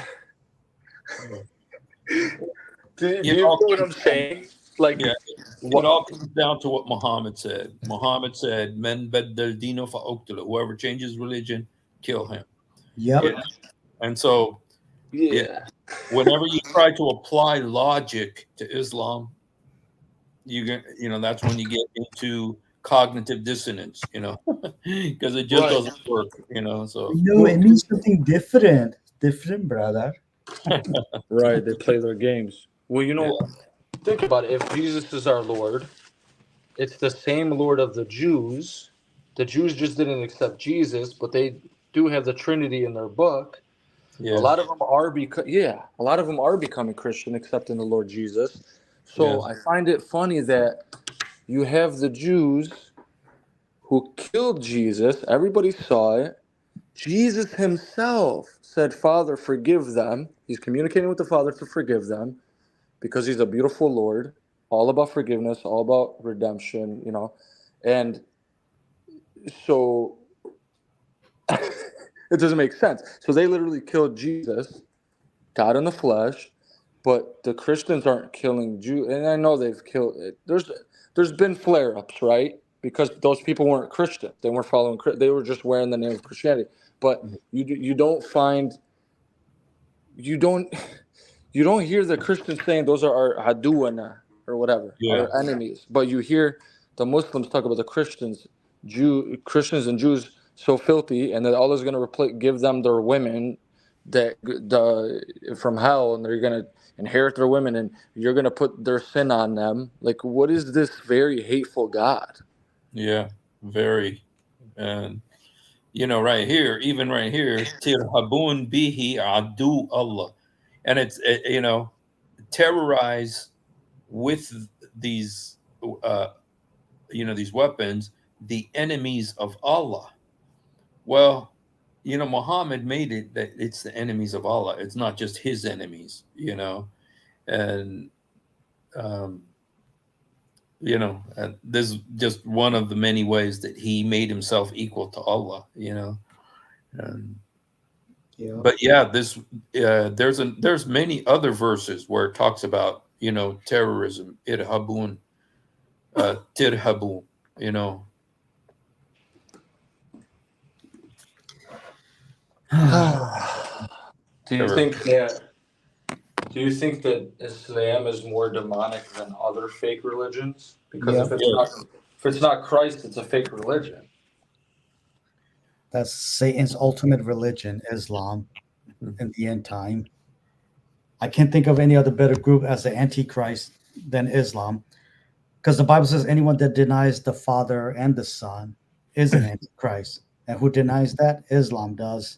do you know what I'm saying? Like, Yeah, it all comes down to what Muhammad said. Muhammad said, "Men baddal dino fa'uqtulu." Whoever changes religion, kill him. Yep. Yeah. And so, yeah. whenever you try to apply logic to Islam, that's when you get into cognitive dissonance, because it just doesn't work, So No, it means something different, brother. Right, they play their games. Well, think about it. If Jesus is our Lord, it's the same Lord of the Jews. The Jews just didn't accept Jesus, but they do have the Trinity in their book. yeah. A lot of them are becoming Christian, accepting the Lord Jesus. So I find it funny that you have the Jews who killed Jesus. Everybody saw it. Jesus himself said, "Father, forgive them." He's communicating with the Father to forgive them because he's a beautiful Lord, all about forgiveness, all about redemption, And so it doesn't make sense. So they literally killed Jesus, God in the flesh, but the Christians aren't killing Jews. And I know they've killed it. There's been flare-ups, right? Because those people weren't Christian. They weren't following. They were just wearing the name of Christianity. But you don't hear the Christians saying those are our aduwana or whatever, our enemies. But you hear the Muslims talk about the Christians and Jews so filthy, and that Allah is going to give them their women from hell, and they're going to inherit their women, and you're going to put their sin on them. Like, what is this very hateful God? Yeah, very. And right here, tirhabun bihi adu Allah, and it's terrorize with these these weapons the enemies of Allah. Well, Muhammad made it that it's the enemies of Allah. It's not just his enemies, and and this is just one of the many ways that he made himself equal to Allah, And, but there's many other verses where it talks about terrorism, irhabun, tirhabu, Do you think that Islam is more demonic than other fake religions? Because if it's not Christ, it's a fake religion. That's Satan's ultimate religion, Islam, in the end time. I can't think of any other better group as the Antichrist than Islam, because the Bible says anyone that denies the Father and the Son is an Antichrist. And who denies that? Islam does.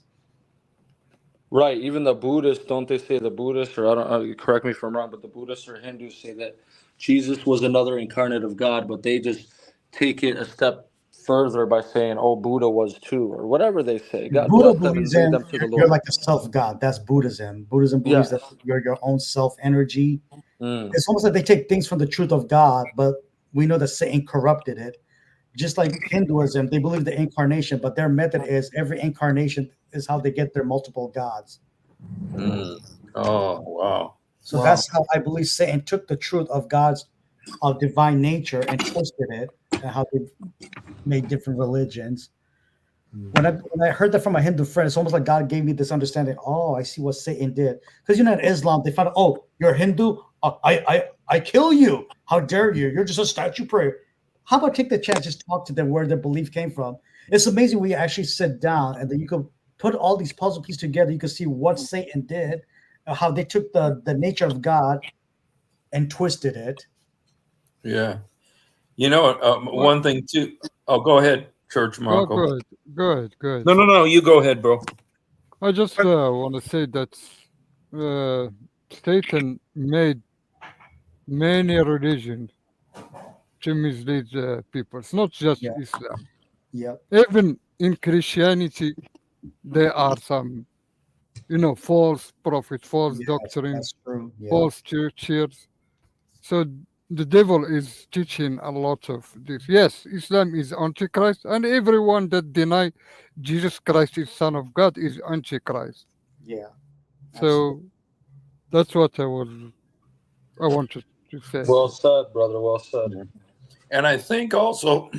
Right. Even the Buddhists, don't they say the Buddhists, or I don't know, correct me if I'm wrong, but the Buddhists or Hindus say that Jesus was another incarnate of God, but they just take it a step further by saying, "Oh, Buddha was too," or whatever they say. God Buddha bless them and believes lead in them to the you're Lord. like a self-God. That's Buddhism. Buddhism believes that you're your own self-energy. It's almost like they take things from the truth of God, but we know that Satan corrupted it. Just like Hinduism, they believe the incarnation, but their method is every incarnation is how they get their multiple gods. Oh, wow. So that's how I believe Satan took the truth of God's divine nature and twisted it, and how they made different religions. When I heard that from a Hindu friend, it's almost like God gave me this understanding. Oh, I see what Satan did. Because in Islam, they found out, oh, you're a Hindu? I kill you. How dare you? You're just a statue prayer. how about take the chance, just talk to them where their belief came from. It's amazing when you actually sit down and then you could put all these puzzle pieces together. You can see what Satan did, how they took the nature of God and twisted it. Yeah. You know, Well, one thing too. Oh, go ahead, Church oh, Marco. good, good, good. No. You go ahead, bro. I just want to say that uh, Satan made many religions to mislead people. It's not just Yeah. Islam. Yep. Even in Christianity, there are some, false prophets, false Yes, doctrines, that's true. Yeah. false churches. So the devil is teaching a lot of this. Yes, Islam is Antichrist, and everyone that deny Jesus Christ is Son of God is Antichrist. Yeah. Absolutely. So that's what I wanted to say. Well said, brother. Well said. Yeah. And I think also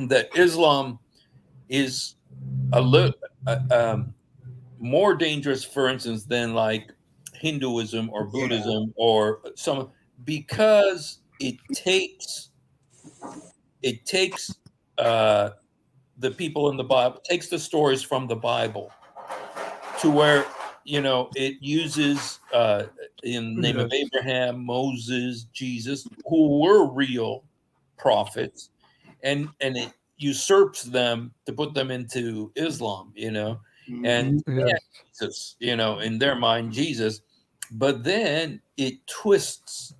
that Islam is a little more dangerous, for instance, than like Hinduism or Yeah. Buddhism or some, because it takes uh, the people in the Bible, takes the stories from the Bible to where it uses in the name of Yes. Abraham, Moses, Jesus, who were real prophets, and it usurps them to put them into Islam, and Mhm. Yes. Jesus, in their mind, Jesus, but then it twists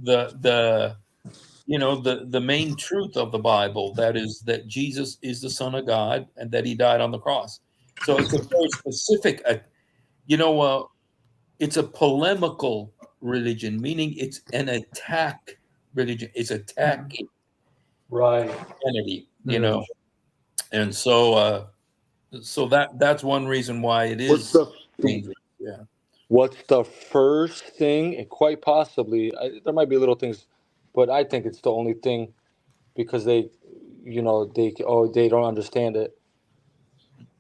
the main truth of the Bible, that is that Jesus is the Son of God and that He died on the cross. So it's a very specific, it's a polemical religion, meaning it's an attack religion. It's attacking Right. Christianity, Yes. and so that's one reason why it What's is the dangerous. Yeah. What's the first thing, and quite possibly, there might be little things, but I think it's the only thing because they don't understand it.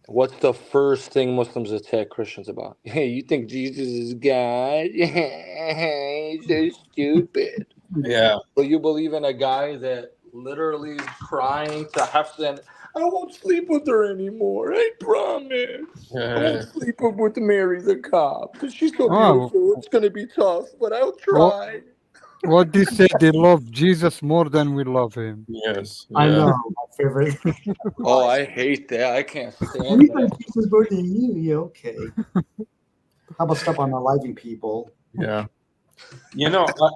What's the first thing Muslims attack Christians about? Hey, you think Jesus is God? He's so stupid. Yeah. But you believe in a guy that literally is crying to Hafsa, I won't sleep with her anymore. I promise. I won't sleep with Mary the cop because she's so Oh, beautiful. It's gonna be tough, but I'll what try. what they say? They love Jesus more than we love him. Yes. I Yeah. know. My favorite. Oh, I hate that. I can't stand We think that. Jesus more than you. Yeah, okay. How about stop on unaliving people? Yeah.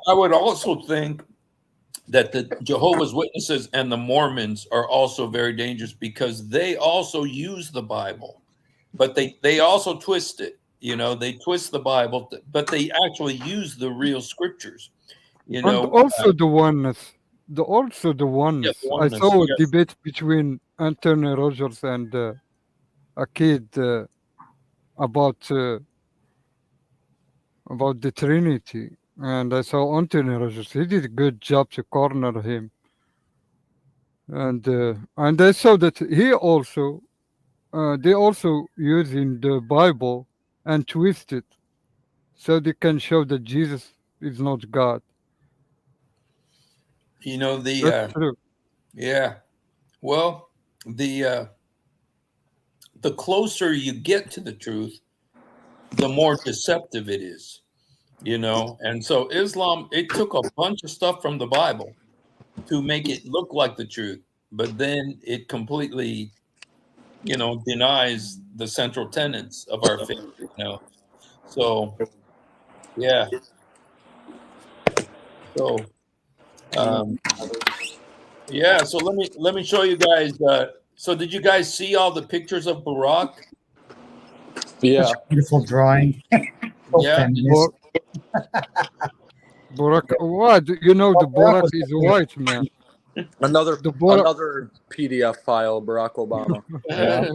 I would also think that the Jehovah's Witnesses and the Mormons are also very dangerous because they also use the Bible, but they also twist it. They twist the Bible, but they actually use the real scriptures. You And know, also the oneness. The yeah, oneness. I oneness. saw a Yes, debate between Anthony Rogers and a kid about uh, about the Trinity, and I saw Anthony Rogers. He did a good job to corner him, and I saw that they also using the Bible and twist it so they can show that Jesus is not God. the That's true. yeah. Well, the the closer you get to the truth, the more deceptive it is. And so Islam, it took a bunch of stuff from the Bible to make it look like the truth, but then it completely, denies the central tenets of our faith. So yeah. So um, yeah. So let me show you guys. So did you guys see all the pictures of Burraq? Such Yeah. a beautiful drawing. So Yeah. feminist. Bor- Borak, what? You know the Well, Barack Borak was is definitely white, man. Another The Borak, another PDF file, Barack Obama. yeah.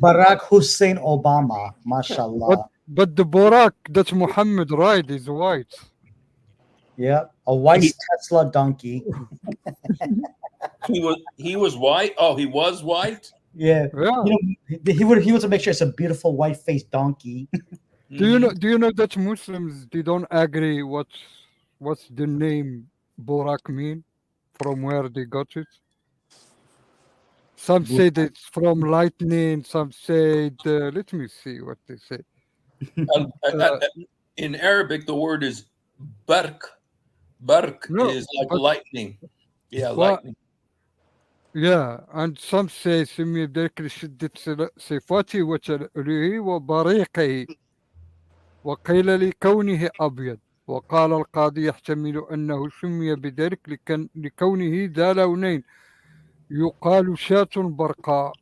Barack Hussein Obama. but Mashallah. but the Borak that Muhammad ride is white. Yeah. A white he, Tesla donkey. he was white. Oh, he was white. Yeah. Yeah. He would to make sure it's a beautiful white faced donkey. Hmm. Do you know that Muslims they don't agree what's the name Borak mean? from where they got it. Some said it's from lightning. Some said, let me see what they say. Uh, uh, Uh, uh, in Arabic, the word is bark. Bark no, is like but lightning. Yeah, well, lightning. yeah, and some say سمي بذلك لشدة صفاته وتلألؤه وبريقه وقيل لكونه أبيض وقال القاضي يحتمل أنه سمي بذلك لكونه ذا لونين يقال شاة برقاء.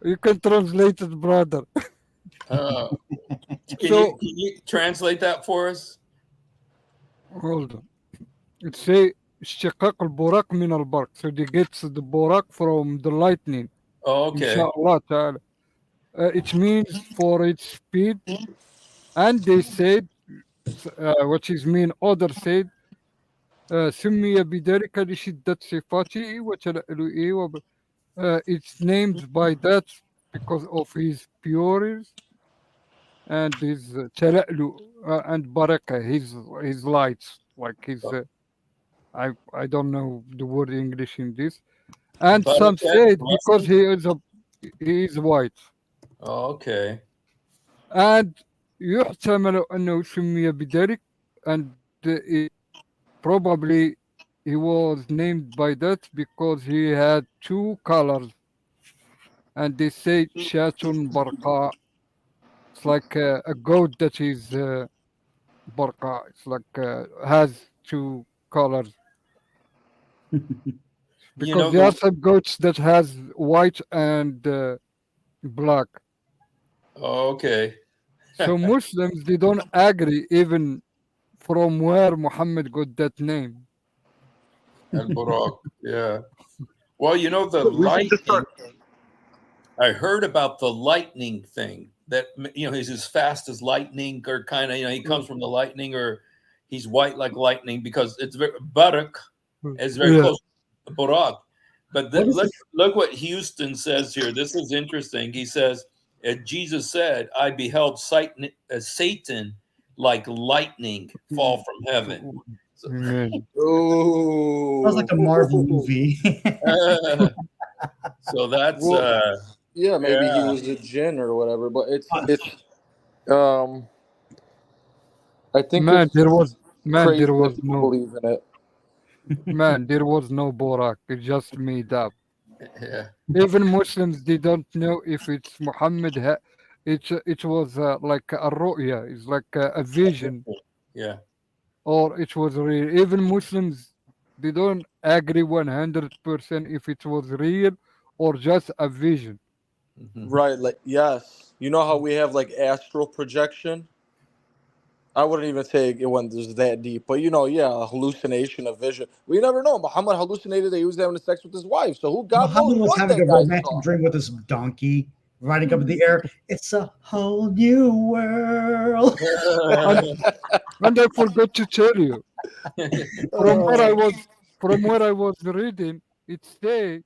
You can translate it, brother. Uh, So, can you translate that for us? hold on. It say اشتقاق البراق من البرق. So they get the burak from the lightning. Oh, okay. Inshallah ta'ala. It means for its speed. And they said, which is mean, others said, سمي بذلك لشدة صفاته وتلألؤه it's named by that because of his purity and his تلألؤ and baraka, his lights, like his I don't know the word English in this. And some Barakat, said because blessing. he is white. Oh, okay. And يحتمل أنه سمي بذلك and it, probably he was named by that because he had two colors and they say Shatun Barqa. It's like a goat that is Barqa. It's like has two colors You because know there are the some goats that has white and black. oh, okay. So Muslims they don't agree even from where Muhammad got that name. Al Buraq. Yeah. Well, you know the We should just lightning. start. I heard about the lightning thing. That he's as fast as lightning, or kind of he comes from the lightning, or he's white like lightning because it's very Barak is very Yeah. close to Buraq. But What is look what Houston says here. This is interesting. He says, Jesus said, I beheld Satan like lightning fall from heaven. So, Amen. Sounds like a Marvel Oh. movie. so that's, Well, yeah, maybe he yeah. was a jinn or whatever, but um I think Man, it's there was man, crazy there that was people no believe in it. man, there was no Borak. It's just made up. Yeah. Even Muslims they don't know if it's Muhammad. It was like a ru'ya. It's like a vision, Yeah. or it was real. Even Muslims they don't agree 100% if it was real or just a vision. Mhm. Right, like yes. You know how we have like astral projection? I wouldn't even say it went just that deep, but yeah, a hallucination, a vision. We never know. Muhammad hallucinated that he was having sex with his wife, so who God knows Muhammad was what having a that guy romantic saw. dream with his donkey riding up in the air. It's a whole new world. And and I forgot to tell you from where I Uh, was reading. It say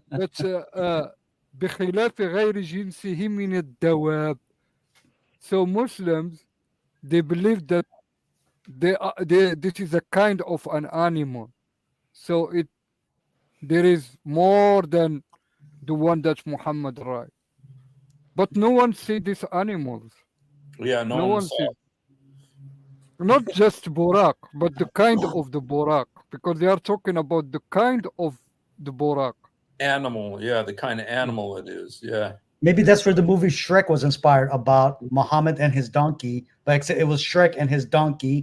that بخلاف غير جنسه من الدواب. So Muslims they believe that this is a kind of an animal. So there is more than the one that Muhammad write. But no one see these animals. Yeah. No No one one saw sees not just Borak, but the kind of the Borak, because they are talking about the kind of the Borak. animal. Yeah. The kind of animal it is. Yeah. Maybe that's where the movie Shrek was inspired about Muhammad and his donkey. But except it was Shrek and his donkey.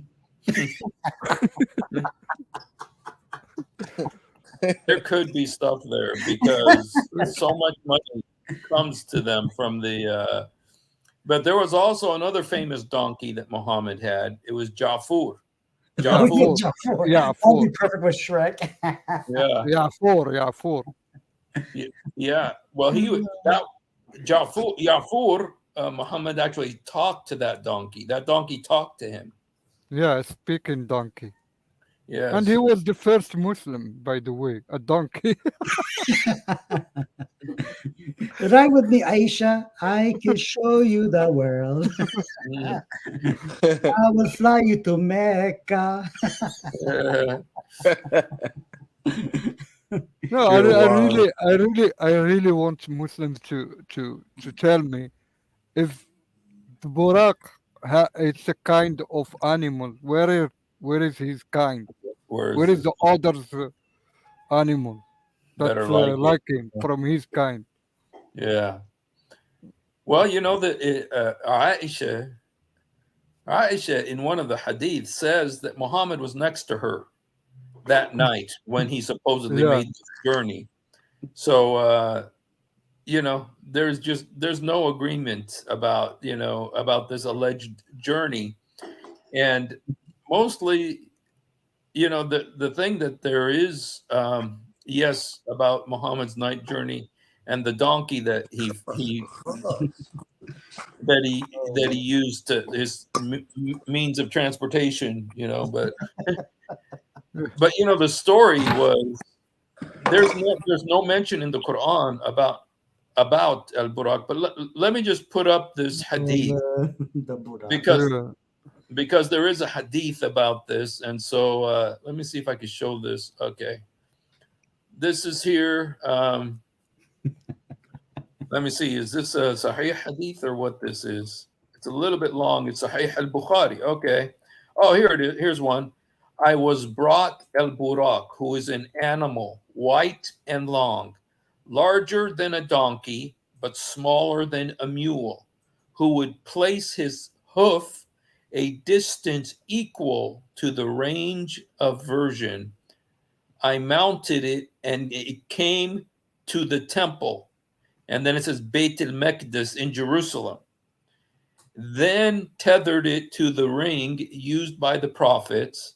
There could be stuff there because so much money comes to them from the. But there was also another famous donkey that Muhammad had. It was Jafur. Yeah, Oh, yeah, Jafur. four. Jafar. Yeah, That'd four. be perfect with Shrek. Yeah. Yeah, four. Yeah, four. Yeah. Well, Jafur. Muhammad actually talked to that donkey. That donkey talked to him. Yeah, a speaking donkey. And he Yes. was the first Muslim, by the way, a donkey. Ride with me, Aisha. I can show you the world. Mm. I will fly you to Mecca. Uh, No, you're wild. I really want Muslims to tell me if the Buraq it's a kind of animal. Where is his kind? Where Where is is it the other animal that that's are like it? like him from his kind? Yeah. Well, you know that Aisha in one of the hadith says that Muhammad was next to her that night when he supposedly Yeah, made this journey. So there's no agreement about about this alleged journey, and mostly the thing that there is, yes, about Muhammad's night journey and the donkey that he used to his means of transportation, but the story was there's no mention in the Quran about Al Buraq. But let me just put up this hadith The Buddha. because yeah. because there is a hadith about this, and so let me see if I can show this. Okay, this is here. Let me see. Is this a Sahih hadith or what this is? It's a little bit long. It's Sahih al Bukhari. Okay. Oh, here it is. Here's one. I was brought Al Buraq, who is an animal, white and long, larger than a donkey, but smaller than a mule, who would place his hoof a distance equal to the range of version. I mounted it and it came to the temple. And then it says Beit el Mekdes in Jerusalem. Then tethered it to the ring used by the prophets.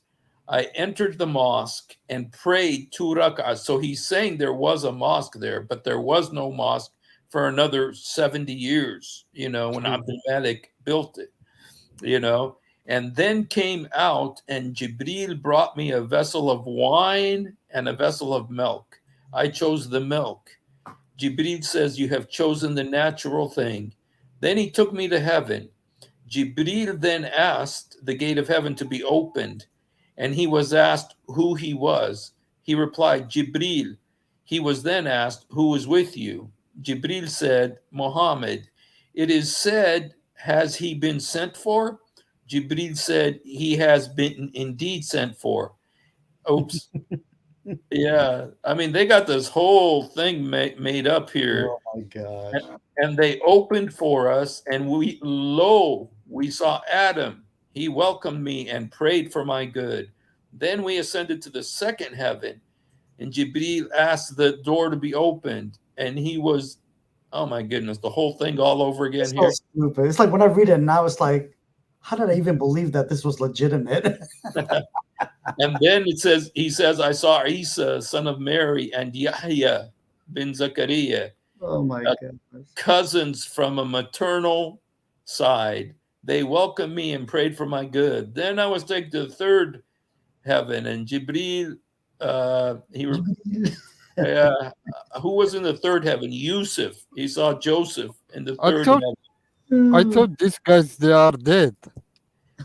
I entered the mosque and prayed 2 rak'ahs. So he's saying there was a mosque there, but there was no mosque for another 70 years, when Abdul Malik built it, and then came out, and Jibril brought me a vessel of wine and a vessel of milk. I chose the milk. Jibril says, you have chosen the natural thing. Then he took me to heaven. Jibril then asked the gate of heaven to be opened, and he was asked who he was. He replied, Jibril. He was then asked, who was with you? Jibril said, Muhammad. It is said, has he been sent for? Jibril said, he has been indeed sent for. Oops. Yeah, I mean, they got this whole thing made up here. Oh my gosh. And they opened for us, and we saw Adam. He welcomed me and prayed for my good. Then we ascended to the second heaven, and Jibril asked the door to be opened, and he was, oh my goodness, the whole thing all over again It's so here. stupid. It's like when I read it now, it's like, how did I even believe that this was legitimate? And then he says, I saw Isa, son of Mary, and Yahya bin Zachariah, Oh my goodness. cousins from a maternal side. They welcomed me and prayed for my good. Then I was taken to the third heaven, and Jibril, who was in the third heaven? Yusuf. He saw Joseph in the I third thought heaven. I thought these guys they are dead.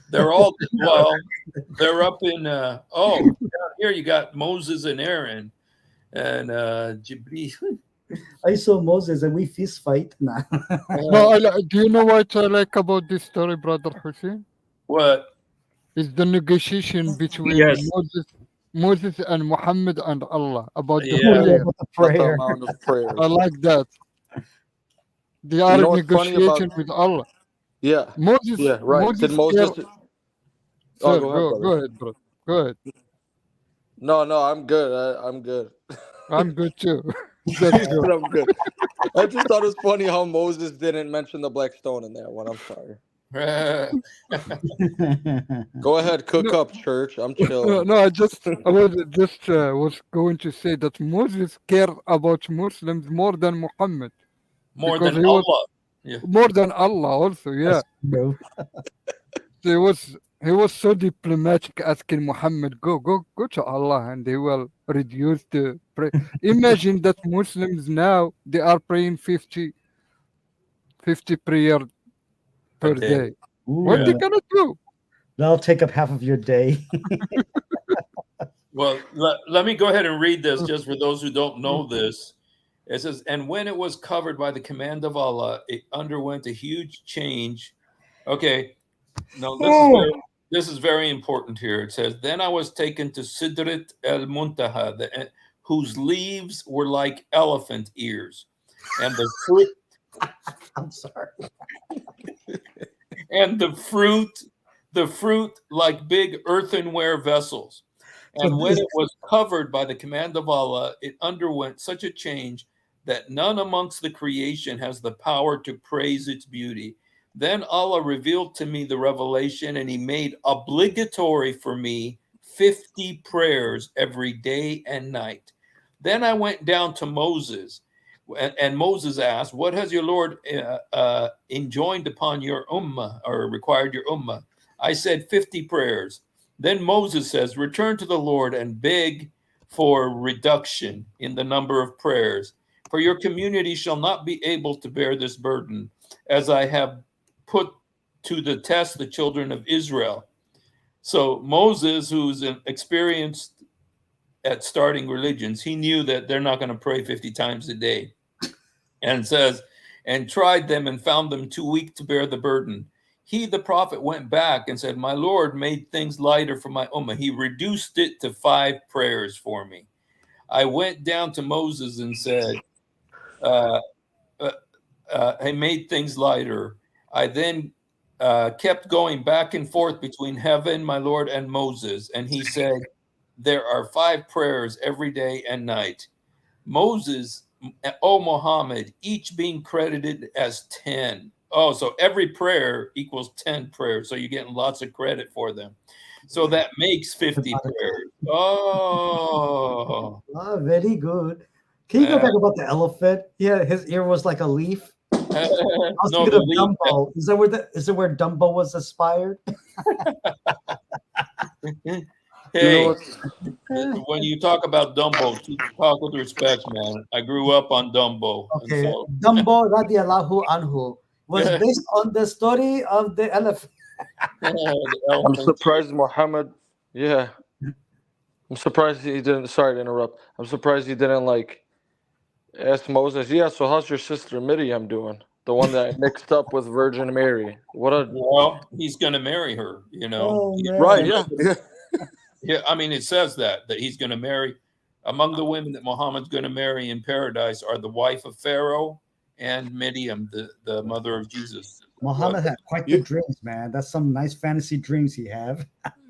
They're all, well, they're up in, down here you got Moses and Aaron and Jibril. I saw Moses and we fist fight now. No, do you know what I like about this story, brother Hussein? What? Is the negotiation between Yes. Moses and Muhammad and Allah about the Yeah. prayer. With the About the prayer. amount of prayers. I like that. They are know what's funny negotiating about- with Allah. Yeah. Moses, Yeah. Right. Moses, Did Moses? care- Oh, Sir, go ahead, brother. go ahead, bro. Go ahead. No, I'm good. I'm good. I'm good too. That's good. I'm good. I just thought it was funny how Moses didn't mention the black stone in that one. I'm sorry. Go ahead, cook up, church. I'm chilling. No, I was going to say that Moses cared about Muslims more than Muhammad, More because than he was Allah. Yeah. more than Allah also. Yeah, Bro. he was he was so diplomatic, asking Muhammad, go to Allah, and they will reduce the pray. Imagine that Muslims now they are praying 50 prayer A per day. day. What they Yeah. Ooh, gonna do? that'll take up half of your day. Well, let me go ahead and read this just for those who don't know this. It says, and when it was covered by the command of Allah, it underwent a huge change. Okay, no, this is very important here. It says, then I was taken to Sidrat el Muntaha, whose leaves were like elephant ears, and the fruit I'm sorry. and the fruit like big earthenware vessels. So And when it was covered by the command of Allah, it underwent such a change that none amongst the creation has the power to praise its beauty. Then Allah revealed to me the revelation, and He made obligatory for me 50 prayers every day and night. Then I went down to Moses, and Moses asked, what has your Lord enjoined upon your ummah, or required your ummah? I said 50 prayers. Then Moses says, return to the Lord and beg for reduction in the number of prayers, for your community shall not be able to bear this burden, as I have put to the test the children of Israel. So Moses, who's experienced at starting religions, he knew that they're not going to pray 50 times a day, and says, and tried them and found them too weak to bear the burden. He, the prophet, went back and said, my Lord made things lighter for my ummah. He reduced it to 5 prayers for me. I went down to Moses and said, I made things lighter. I then kept going back and forth between heaven, my Lord, and Moses. And he said, there are 5 prayers every day and night. Moses, O Muhammad, each being credited as 10. Oh, so every prayer equals 10 prayers. So you're getting lots of credit for them. So that makes 50 prayers. Oh, Very good. Can you go back about the elephant? Yeah, his ear was like a leaf. I was no, thinking the of leaf. Dumbo. Is it where Dumbo was inspired? You know Hey, what? when you talk about Dumbo, talk with respect, man. I grew up on Dumbo, and Okay, so Dumbo radiallahu anhu was based on the story of the elephant. the I'm elephant. surprised Muhammad. Yeah, I'm surprised he didn't. Sorry to interrupt. I'm surprised he didn't like ask Moses. Yeah, so how's your sister Miriam doing? The one that I mixed up with Virgin Mary. What a Well, he's going to marry her. You know, Oh right. man. Yeah, yeah. yeah. I mean, it says that he's going to marry. Among the women that Muhammad's going to marry in paradise are the wife of Pharaoh and Miriam, the mother of Jesus. Well, Muhammad had quite the You, dreams, man. That's some nice fantasy dreams he have.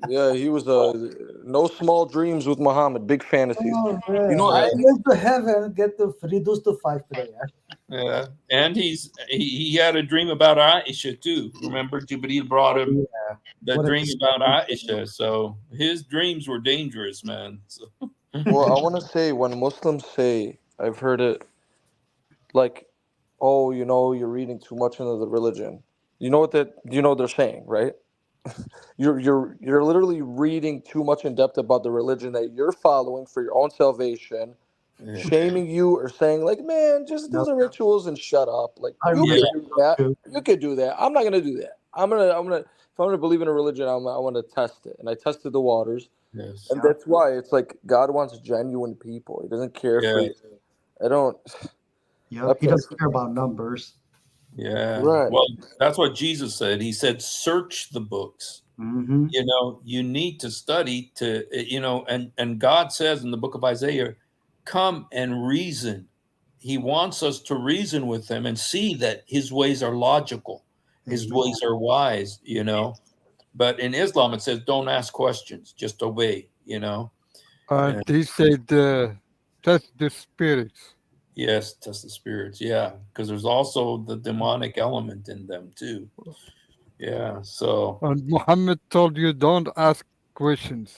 yeah, he was no small dreams with Muhammad. Big fantasies. Oh You man, know, I yeah, went to heaven, get to reduced to 5 prayer. yeah. And he had a dream about Aisha too. Remember, Jibril brought Oh him yeah, the what a dream about disappointment. Aisha. So his dreams were dangerous, man. So, well, I want to say when Muslims say, I've heard it like, oh, you're reading too much into the religion. You know what they're saying, right? You're literally reading too much in depth about the religion that you're following for your own salvation, yeah, shaming you or saying like, man, just do Yep. the rituals and shut up. Like I you remember yeah, could that do book that. too. You could do that. I'm not gonna do that. I'm gonna if I'm gonna believe in a religion, I want to test it. And I tested the waters, yes, and Yep. that's why it's like God wants genuine people. He doesn't care for yeah, you. I don't. I Yep. He pray doesn't for care about numbers. yeah. right. Well, that's what Jesus said. He said, "Search the books." Mm-hmm. You know, you need to study to, and God says in the book of Isaiah, "Come and reason." He wants us to reason with him and see that his ways are logical, his Amen. ways are wise. But in Islam, it says, "Don't ask questions, just obey." And And he said, test the spirits. yes, test the spirits. Yeah, because there's also the demonic element in them too. Yeah. So And Muhammad told you don't ask questions.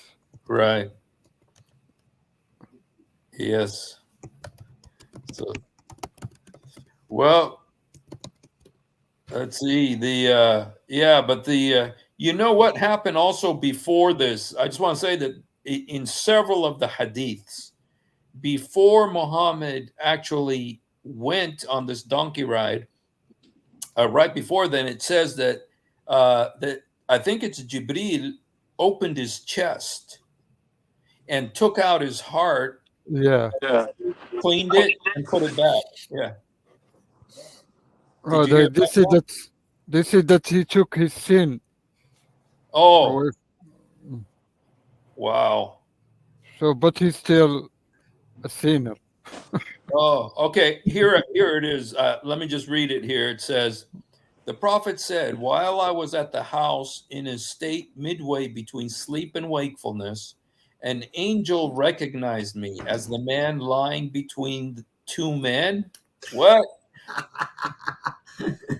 right. Yes. So well, let's see the yeah, but the You know what happened also before this? I just want to say that in several of the hadiths, before Muhammad actually went on this donkey ride, right before then, it says that I think it's Jibril opened his chest and took out his heart, Yeah. cleaned it, and put it back. Yeah. Oh, Did you hear they that say one? that he took his sin Oh, away. wow. So, but he's still a sinner. Oh, okay. Here it is. Let me just read it here. It says, the prophet said, while I was at the house in a state midway between sleep and wakefulness, an angel recognized me as the man lying between the two men. What?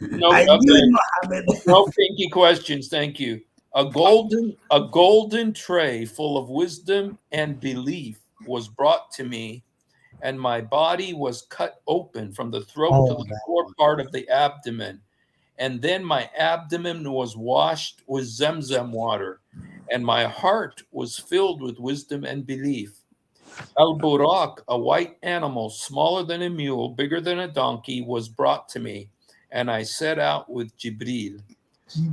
No, I knew okay. it, Muhammad. No pinky questions. Thank you. A golden tray full of wisdom and belief was brought to me, and my body was cut open from the throat to Oh, the that lower one. part of the abdomen. And then my abdomen was washed with Zemzem water, and my heart was filled with wisdom and belief. Al Buraq, a white animal smaller than a mule, bigger than a donkey, was brought to me, and I set out with Jibril.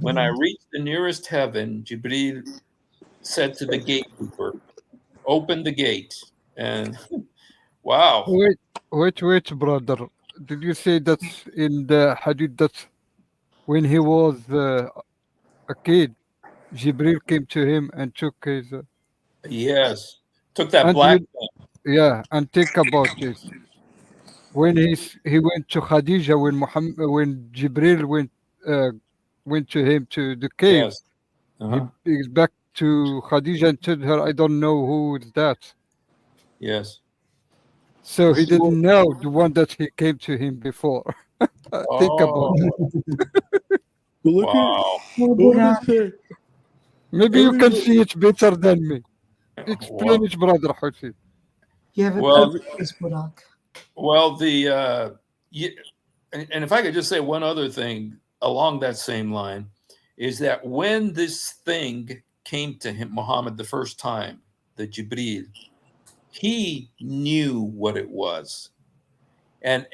When I reached the nearest heaven, Jibril said to the gatekeeper, open the gate. And wow. Wait, brother. Did you say that's in the hadith that when he was a kid, Jibril came to him and took his Yes. Took that and black you thing. yeah, and think about this. When he went to Khadija, when Jibril went to him to the cave, Yes. Uh-huh. he's back to Khadija and told her, "I don't know who is that." Yes. So he He was, didn't know the one that he came to him before. Think about it. Oh, But look at wow. oh, what did it Burraq. say? Maybe you can Every see it better than me. Explain Well, it, brother Hussein. You have a well, perfect face, Burraq. well, and if I could just say one other thing along that same line, is that when this thing came to him, Muhammad, the first time, the Jibril, he knew what it was. And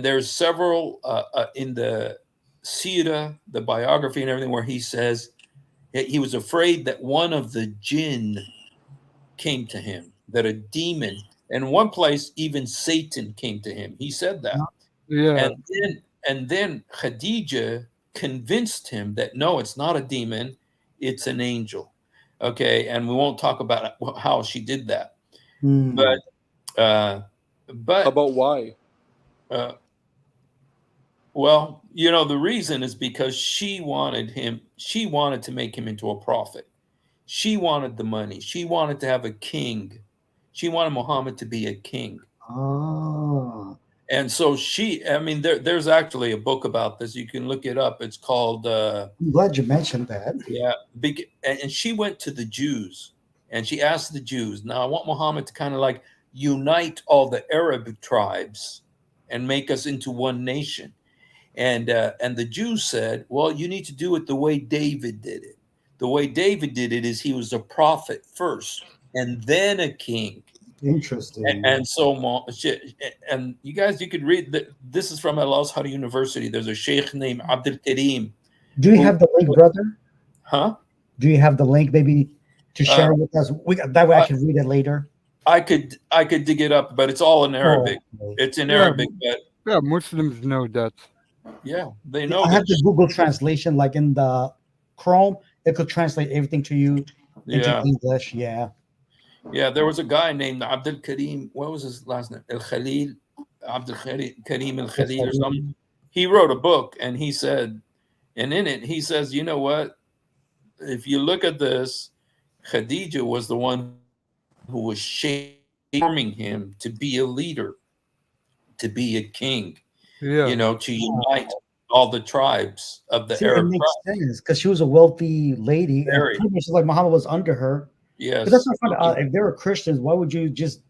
there's several in the Sira, the biography and everything, where he says he was afraid that one of the jinn came to him, that a demon, and one place even Satan came to him. He said that. Yeah, And then Khadija convinced him that no, it's not a demon, it's an angel. Okay, and we won't talk about how she did that. Hmm. But uh, but about why? uh, well, the reason is because she wanted him. She wanted to make him into a prophet. She wanted the money. She wanted to have a king. She wanted Muhammad to be a king. Oh, And so I mean, there's actually a book about this. You can look it up. It's called, I'm glad you mentioned that. yeah, and she went to the Jews and she asked the Jews, now I want Muhammad to kind of like unite all the Arab tribes and make us into one nation. And the Jews said, well, you need to do it the way David did it. The way David did it is he was a prophet first and then a king. Interesting. And so, and you guys, you could read that. This is from Al Azhar University. There's a sheikh named Abdul Karim. Do you Who, have the link, brother? huh? Do you have the link maybe to Uh, share with us? That way I I, can read it later. I could dig it up, but it's all in Oh, Arabic. okay. It's in yeah, Arabic, but yeah. Muslims know that. yeah, they Yeah, know I have the this. Google translation, like in the Chrome, it could translate everything to you into Yeah, English. Yeah. yeah. There was a guy named Abdul Karim. What was his last name? Al Khalil, Abdul Karim Al Yes, I Khalil or something. do. He wrote a book, and he said, and in it he says, you know what? If you look at this, Khadija was the one who was forming him to be a leader, to be a king, Yeah, to unite all the tribes of the See, it Arab makes tribe. sense because she was a wealthy lady, and Very, pretty much like Muhammad was under her. But that's yes. not funny. If they were Christians, why would you just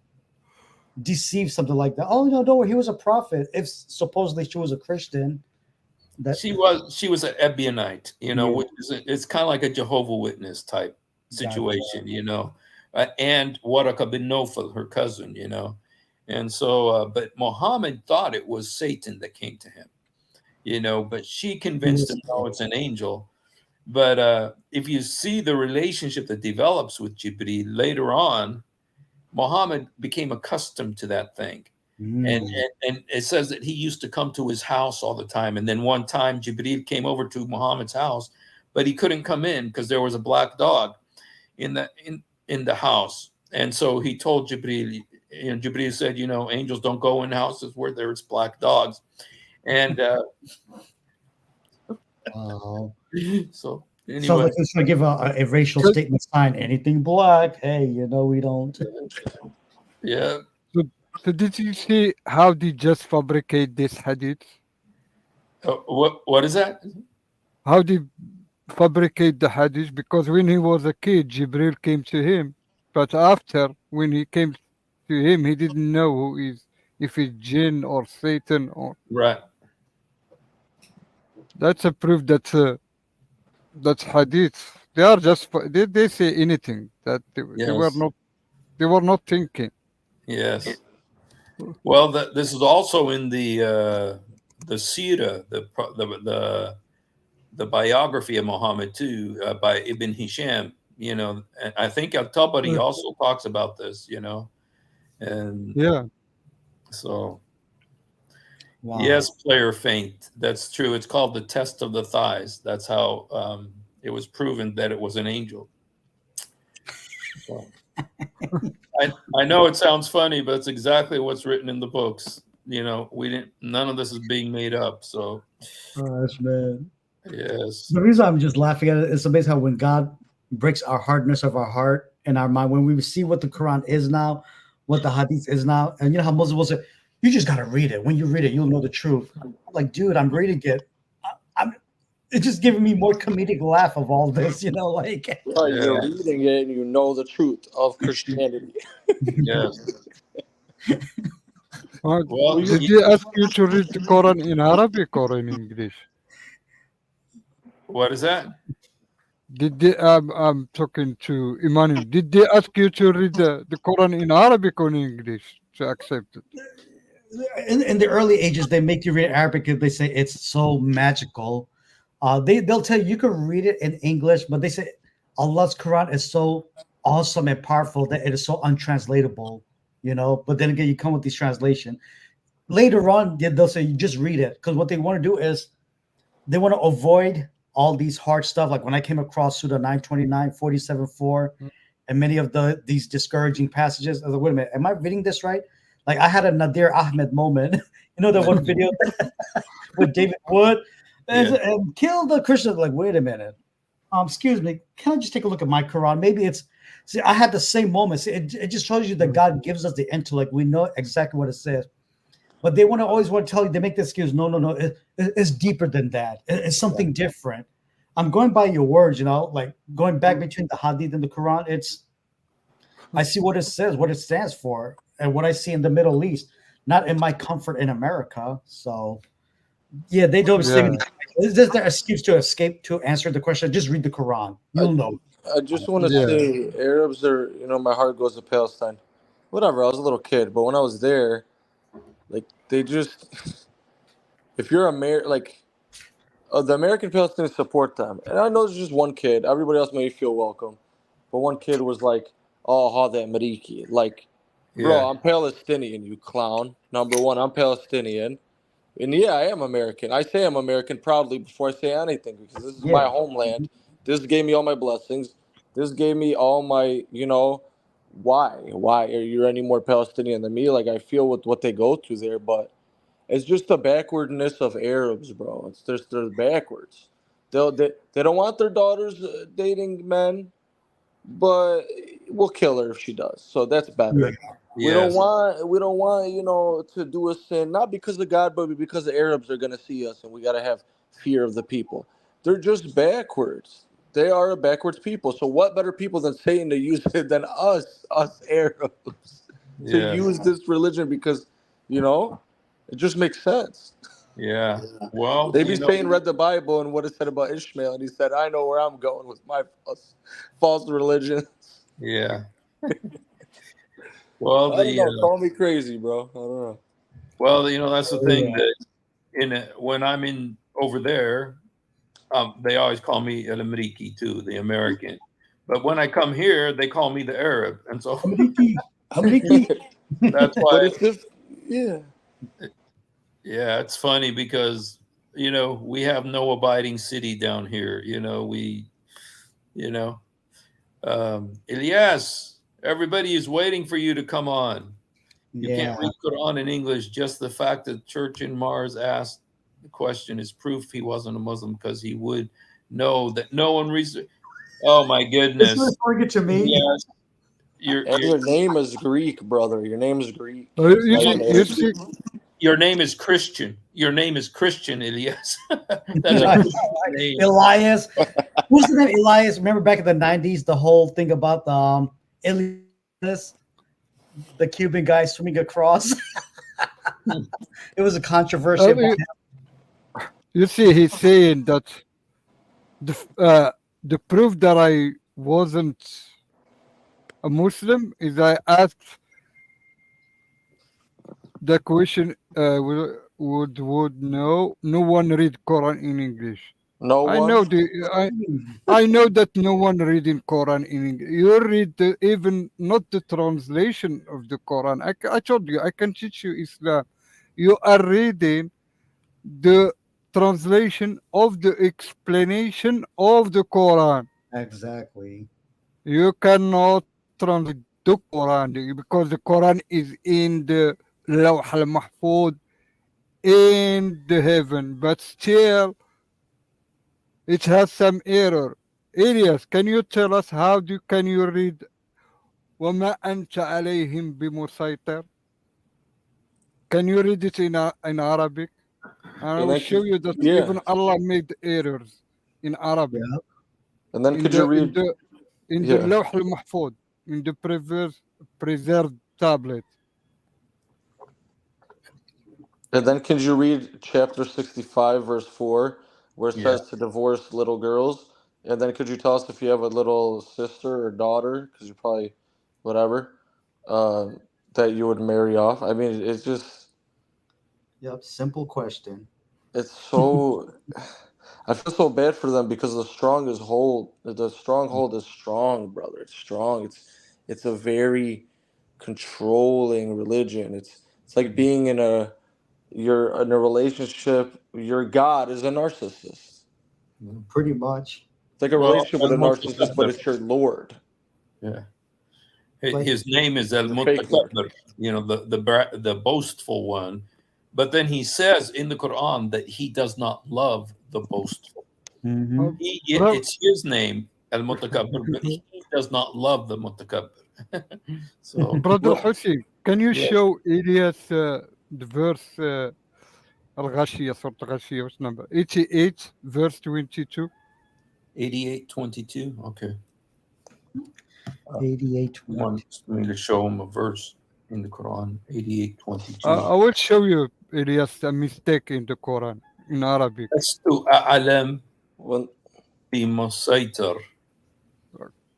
deceive something like that? Oh no, no, he was a prophet. If supposedly she was a Christian, That She was an Ebionite, yeah, which is it's kind of like a Jehovah Witness type gotcha. situation, and Waraka bin Nofel, her cousin, and so, but Muhammad thought it was Satan that came to him, but she convinced him, no, it's an angel. But if you see the relationship that develops with Jibril later on, Muhammad became accustomed to that thing. And, Mm. and it says that he used to come to his house all the time. And then one time Jibril came over to Muhammad's house, but he couldn't come in because there was a black dog in the house. And so he told Jibril, Jibril said, angels don't go in houses where there's black dogs. And Wow. so Sounds anyway, like he's trying to give a racial So, statement sign. Anything black, hey, we don't. yeah. so, so did you see how they just fabricate this hadith? What is that? How they fabricate the hadith? Because when he was a kid, Jibril came to him, but after when he came to him, he didn't know who is, if it's jinn or Satan or. Right. That's a proof that that's hadith. They are just they say anything that Yes. they were not thinking. Yes. Well, this is also in the Sira, the biography of Muhammad too, by Ibn Hisham. And I think Al-Tabari Mm. also talks about this. And Yeah, so Wow. yes, player feint. That's true. It's called the test of the thighs. That's how it was proven that it was an angel. So, I know it sounds funny, but it's exactly what's written in the books. None of this is being made up. So Gosh, man. yes, The reason I'm just laughing at it is amazing how when God breaks our hardness of our heart and our mind, when we see what the Quran is now, what the Hadith is now, and you know how Muslims will say, "You just got to read it. When you read it, you'll know the truth." I'm like, dude, I'm reading it. I'm. It's just giving me more comedic laugh of all this, like. Right, you're yeah, reading it and you know the truth of Christianity. yes. Uh, Well, did they ask you to read the Quran in Arabic or in English? what is that? Did they? I'm talking to Emmanuel. Did they ask you to read the Quran in Arabic or in English to accept it? In the early ages, they make you read Arabic because they say it's so magical. They'll tell you you can read it in English, but they say Allah's Quran is so awesome and powerful that it is so untranslatable. But then again, you come with these translation. Later on, they'll say you just read it because what they want to do is they want to avoid all these hard stuff. Like when I came across Surah 929, 47:4, and many of these discouraging passages, I was like, wait a minute, am I reading this right? Like I had a Nadir Ahmed moment. That one video with David Wood and kill the Christians. Like, wait a minute. Excuse me, can I just take a look at my Quran? Maybe it's see, I had the same moment. See, it just shows you that God gives us the intellect. We know exactly what it says. But they always want to tell you, they make the excuse. No, no, no. It's deeper than that. It's something different. I'm going by your words, like going back between the Hadith and the Quran. I see what it says, what it stands for, and what I see in the Middle East, not in my comfort in America. So, yeah, they don't say Yeah. anything. Is this their excuse to escape to answer the question? Just read the Quran. You'll know. I just want to Yeah. say Arabs are, my heart goes to Palestine. Whatever, I was a little kid, but when I was there, like, they just, if you're the American Palestinians support them. And I know there's just one kid. Everybody else made me feel welcome. But one kid was like, oh, hada Ameriki. Like, bro, Yeah. I'm Palestinian, you clown. Number one, I'm Palestinian. And yeah, I am American. I say I'm American proudly before I say anything because this is my Yeah. homeland. This gave me all my blessings. This gave me all my, why? Why are you any more Palestinian than me? Like, I feel with what they go through there, but it's just the backwardness of Arabs, bro. It's just they're backwards. They don't want their daughters dating men, but we'll kill her if she does. So that's better. Yes. We don't want to do a sin not because of God, but because the Arabs are gonna see us, and we gotta have fear of the people. They're just backwards. They are a backwards people. So what better people than Satan to use it than us Arabs, to Yes. use this religion because, it just makes sense. Yeah. Well, They be saying read the Bible and what it said about Ishmael, and he said, "I know where I'm going with my false religion." yeah. Well, I don't know. Call me crazy, bro. I don't know. well, that's the thing Yeah. that when I'm in over there, they always call me El Ameriki too, the American. But when I come here, they call me the Arab, and so Ameriki. Ameriki. that's But why. it's just, yeah. Yeah, it's funny because we have no abiding city down here. You know, Elias, everybody is waiting for you to come on. You can't Yeah. read Quran in English. Just the fact that Church in Mars asked the question is proof he wasn't a Muslim because he would know that no one reads. Oh my This goodness! was target to me. Yes, And your name is Greek, brother. Your name is Greek. You Nice see, name. you see, your name is Christian. Your name is Christian, Elias. That's Yeah. a Christian name. Elias. Who's the name? Elias. Remember back in the 90s, the whole thing about the Elias, the Cuban guy swimming across. It was a controversy about you, him. you see, he's saying that the proof that I wasn't a Muslim is I asked the question. Would no one read Quran in English? No I one. know I know that no one reading Quran in English. You read even not the translation of the Quran. I told you I can teach you Islam. You are reading the translation of the explanation of the Quran. Exactly. You cannot translate the Quran because the Quran is in the Lawh al-Mahfud in the heaven, but still it has some error. Elias, can you tell us can you read وَمَا أَنْتَ عَلَيْهِمْ بِمُسَيْطِرٍ? Can you read it in Arabic? And I And will then, show you that yeah. even Allah made errors in Arabic. Yeah. And then In could you the in read? the in the Yeah. Lawh al-Mahfud, in the preserved tablet. And then could you read chapter 65, verse 4, where it Yeah. says to divorce little girls? And then could you tell us if you have a little sister or daughter, because you probably, whatever, uh, that you would marry off? I mean, it's just, Yep. Simple question. it's so. I feel so bad for them because the stronghold is strong, brother. It's strong. It's a very controlling religion. It's like being in a you're in a relationship. Your God is a narcissist. Pretty much. It's like a Well, relationship with a narcissist, but it's your Lord, yeah. Like His name is El the fake Lord. Mutakabbir, the boastful one. But then he says in the Quran that he does not love the boastful. mhm. Bro, It's his name, Al Mutakabbir, but he does not love the Mutakabbir. So, Brother Hussein, can you yes, show Elias the verse الغاشية سورة الغاشية which number 88 verse 22. 88:22. Okay. 88. He wants me to show him a verse in the Quran, 88:22. I will show you Elias a mistake in the Quran in Arabic. Lastu a'lam When bi musaytir.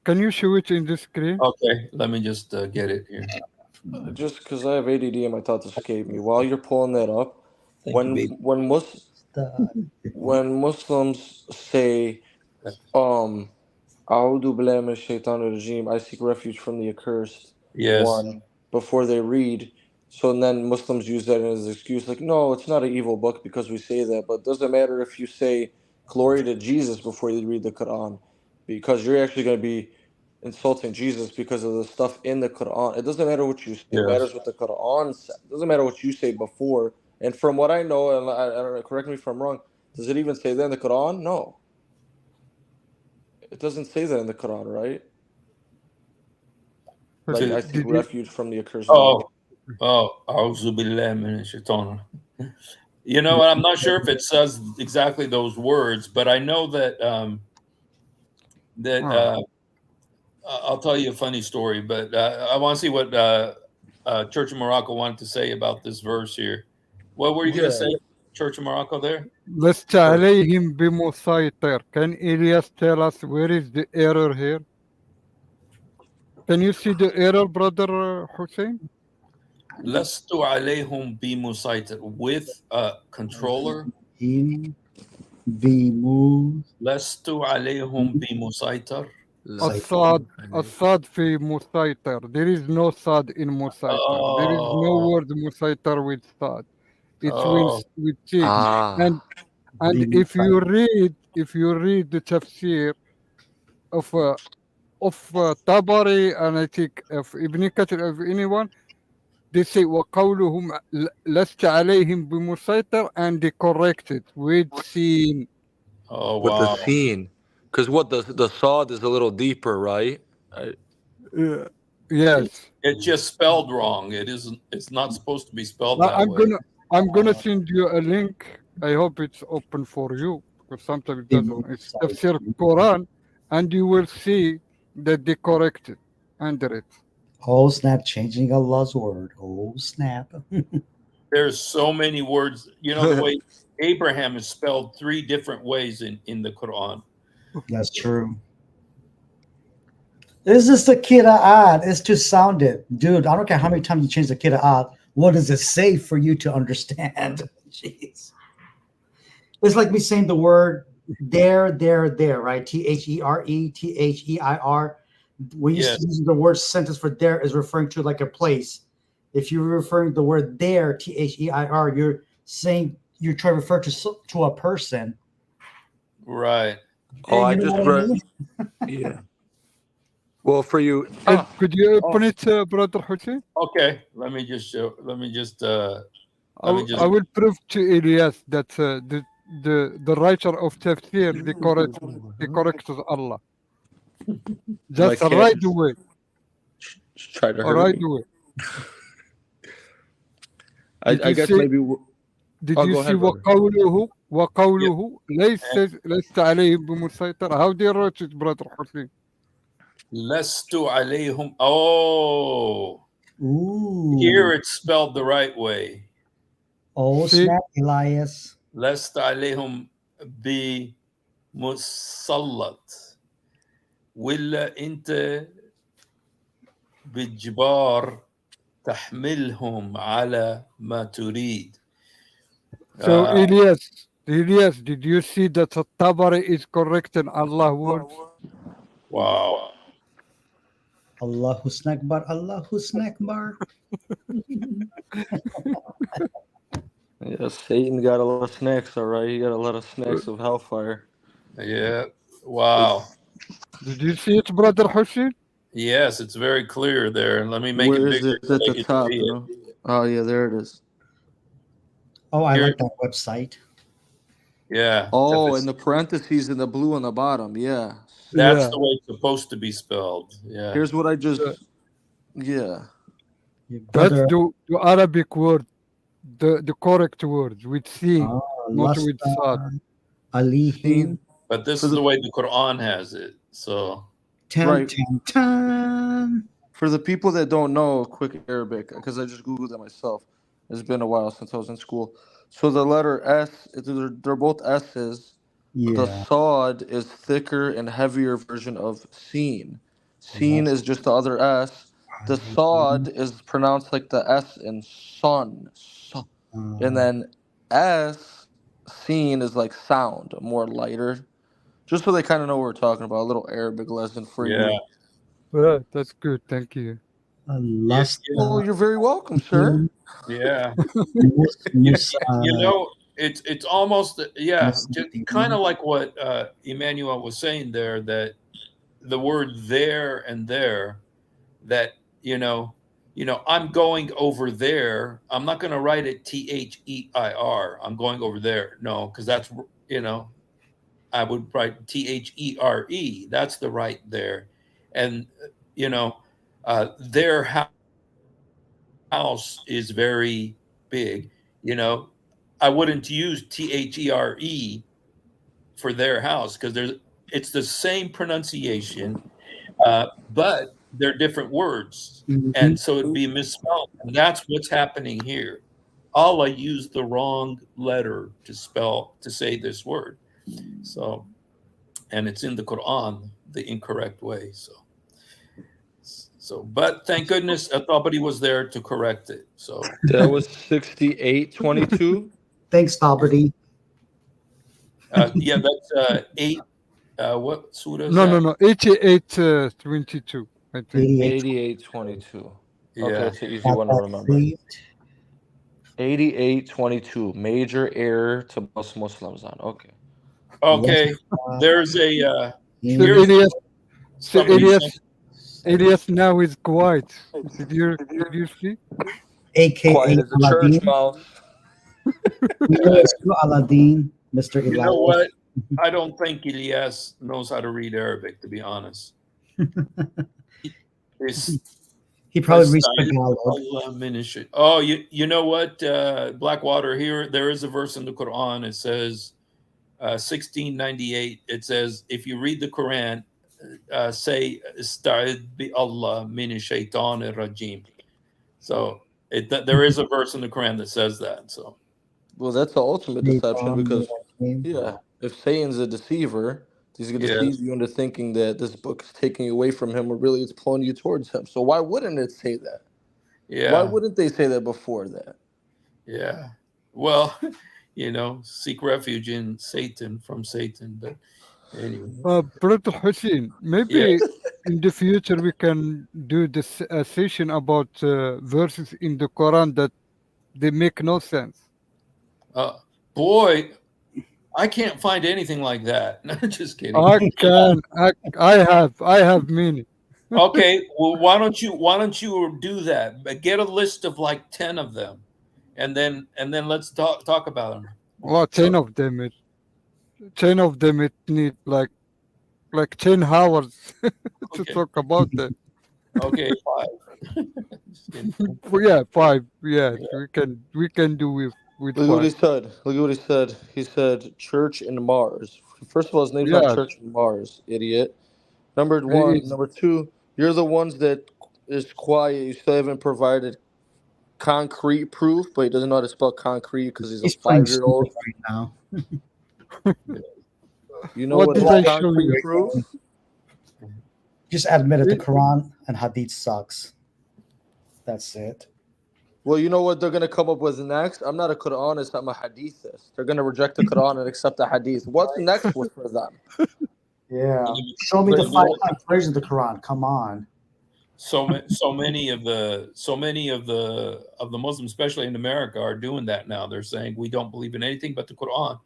Can you show it in the screen? Okay, let me just get it here. just because I have ADD and my thoughts escape me, while you're pulling that up, Thank you, baby. when Muslims say, "A'udhu billahi minash shaitanir rajim," I seek refuge from the accursed Yes. one, before they read. So then Muslims use that as an excuse, like, no, it's not an evil book because we say that. But it doesn't matter if you say glory to Jesus before you read the Quran, because you're actually going to be insulting Jesus because of the stuff in the Quran. It doesn't matter what you say. It Yes. matters what the Quran says. It doesn't matter what you say before. And from what I know, and I don't know, correct me if I'm wrong, does it even say that in the Quran? No. It doesn't say that in the Quran, right? Like, I seek Did you, refuge from the accursed one. A'udhu billahi minash shaitanir. You know, I'm not sure if it says exactly those words, but I know that I'll tell you a funny story. But I want to see what Church of Morocco wanted to say about this verse here. What were you going to say? Church of Morocco there? لست عليهم بمسيطر. Can Elias tell us where is the error here? Can you see the error, brother Hussein? لست عليهم بمسيطر with a controller. In the move. لست عليهم بمسيطر. الصاد في مسيطر. There is no صاد in مسيطر. There is no Oh, word مسيطر with صاد. It's oh, with T. Ah. And The if you read the tafsir of Tabari, and I think of Ibn Kathir, of anyone, they say وقولهم لست عليهم بمسيطر, and they correct it with sin. oh, With the wow. scene. Because what the sod is a little deeper, right? Yes. It's just spelled wrong. It isn't. It's not supposed to be spelled Now, that way. I'm gonna send you a link. I hope it's open for you, because sometimes it doesn't. It's Tafsir Quran, and you will see that they corrected under it. Oh snap! Changing Allah's word. Oh snap! There's so many words. You know the way Abraham is spelled 3 different ways in the Quran. That's true. It's just the kira'at. It's to sound it, dude. I don't care how many times you change the kira'at. What does it say for you to understand? Jeez. It's like me saying the word there, right? There, When you Yes. use the word sentence for there is referring to like a place. If you're referring the word there, Their, you're saying you're trying to refer to a person. Right. Oh, I You know just what I read. mean? Yeah. Well, for you. Could you open it, brother Hussein? Okay. Let me just show. Let me just. I will prove to Elias that the writer of Tafsir, they corrected Allah. Just My right cat away. Try to hurt Right me. away. I guess maybe. Did Oh, you go see ahead, brother. وقوله لست عليهم بمسيطر? How do you write it, brother Hussein? لست عليهم. Oh. Ooh. Here it's spelled the right way. Oh See? snap, Elias. لست عليهم بمسلط. ولا انت بالجبار تحملهم على ما تريد. So Elias, did you see that Tabari is correcting Allah words? Wow. Allahu Snakbar, Allahu Snakbar. Yeah, Satan got a lot of snacks, all right. He got a lot of snacks of hellfire. Yeah. Wow. Did you see it, brother Hussein? Yes, it's very clear there. And let me make Where it is bigger it? so At they the can top, see you it. know. Oh yeah, there it is. Oh, I Here- like that website. Yeah. Oh, If and the parentheses in the blue on the bottom. Yeah. that's Yeah. the way it's supposed to be spelled. Yeah. Here's what I just. Yeah. That's Brother, the Arabic word, the correct word with sin, not with sad. Alihim. But this For is the- the way the Quran has it. So Tan, Right. tan, tan. For the people that don't know quick Arabic, because I just Googled it myself. It's been a while since I was in school. So the letter S, they're both S's. The Yeah. sod is thicker and heavier version of seen. Seen is just the other S. The sod is pronounced like the S in sun. And then S, seen, is like sound, more lighter. Just so they kind of know what we're talking about. A little Arabic lesson for yeah. you. Yeah, that's good. Thank you. Last. Oh, you're very welcome, sir. Yeah. Musa. You know, it's almost Yes, kind of like what Emmanuel was saying there, that the word there and there, that I'm going over there. I'm not going to write it THEIR. I'm going over there. No, because that's I would write THERE. That's the right there, and their house is very big. I wouldn't use THERE for their house because it's the same pronunciation, but they're different words, Mhm. and so it'd be misspelled. And that's what's happening here. Allah used the wrong letter to say this word. So, and it's in the Quran the incorrect way. But thank goodness somebody was there to correct it. So That was 6822. Thanks, Poverty. yeah, that's 8. What surah is No, that? no, no. 8822. I think. 88. 8822. Okay, Yeah. that's an easy Got one to that remember. saved. 8822. Major error to most Muslims on. Okay. Okay. There's a So here's Elias, so somebody Elias now is quiet. Did you see? AKA Quiet as a church Aladdin. mouse. Yes, to Aladdin, Mr. You know Elias. what? I don't think Elias knows how to read Arabic, to be honest. He probably reads Tagalog. Oh, you know what? Blackwater, here, there is a verse in the Quran. It says 1698. It says, if you read the Quran, say, Ista'id bi Allah min shaitan rajim. So there is a verse in the Quran that says that. So, Well, that's the ultimate deception because, yeah, if Satan's a deceiver, he's going to deceive you into thinking that this book is taking you away from him, or really it's pulling you towards him. So why wouldn't it say that? yeah. Why wouldn't they say that before that? Yeah. Well, seek refuge in Satan from Satan. But anyway. Brother Hussein, maybe in the future we can do this session about verses in the Quran that they make no sense. Boy, I can't find anything like that. No, just kidding. I can. I have many. Okay, well, why don't you do that? But get a list of like 10 of them, and then let's talk about them. Well, 10 of them. 10 of them. It need like 10 hours to talk about that. Okay, 5. Well, yeah, 5. Yeah, we can do with Look 5. what he said. Look at what he said. He said Church in Mars. First of all, his name's not Church in Mars, idiot. Number 1. Number 2, you're the ones that is quiet. You still haven't provided concrete proof, but he doesn't know how to spell concrete because he's a 5-year-old right now. You know what is concrete proof? Just admit it. The Quran and Hadith sucks. That's it. Well, you know what they're going to come up with next? I'm not a Quranist, I'm a Hadithist. They're going to reject the Quran and accept the Hadith. What's next for them? Yeah. Show me the 5 prayers of the Quran. Come on. So many of the Muslims, especially in America, are doing that now. They're saying we don't believe in anything but the Quran,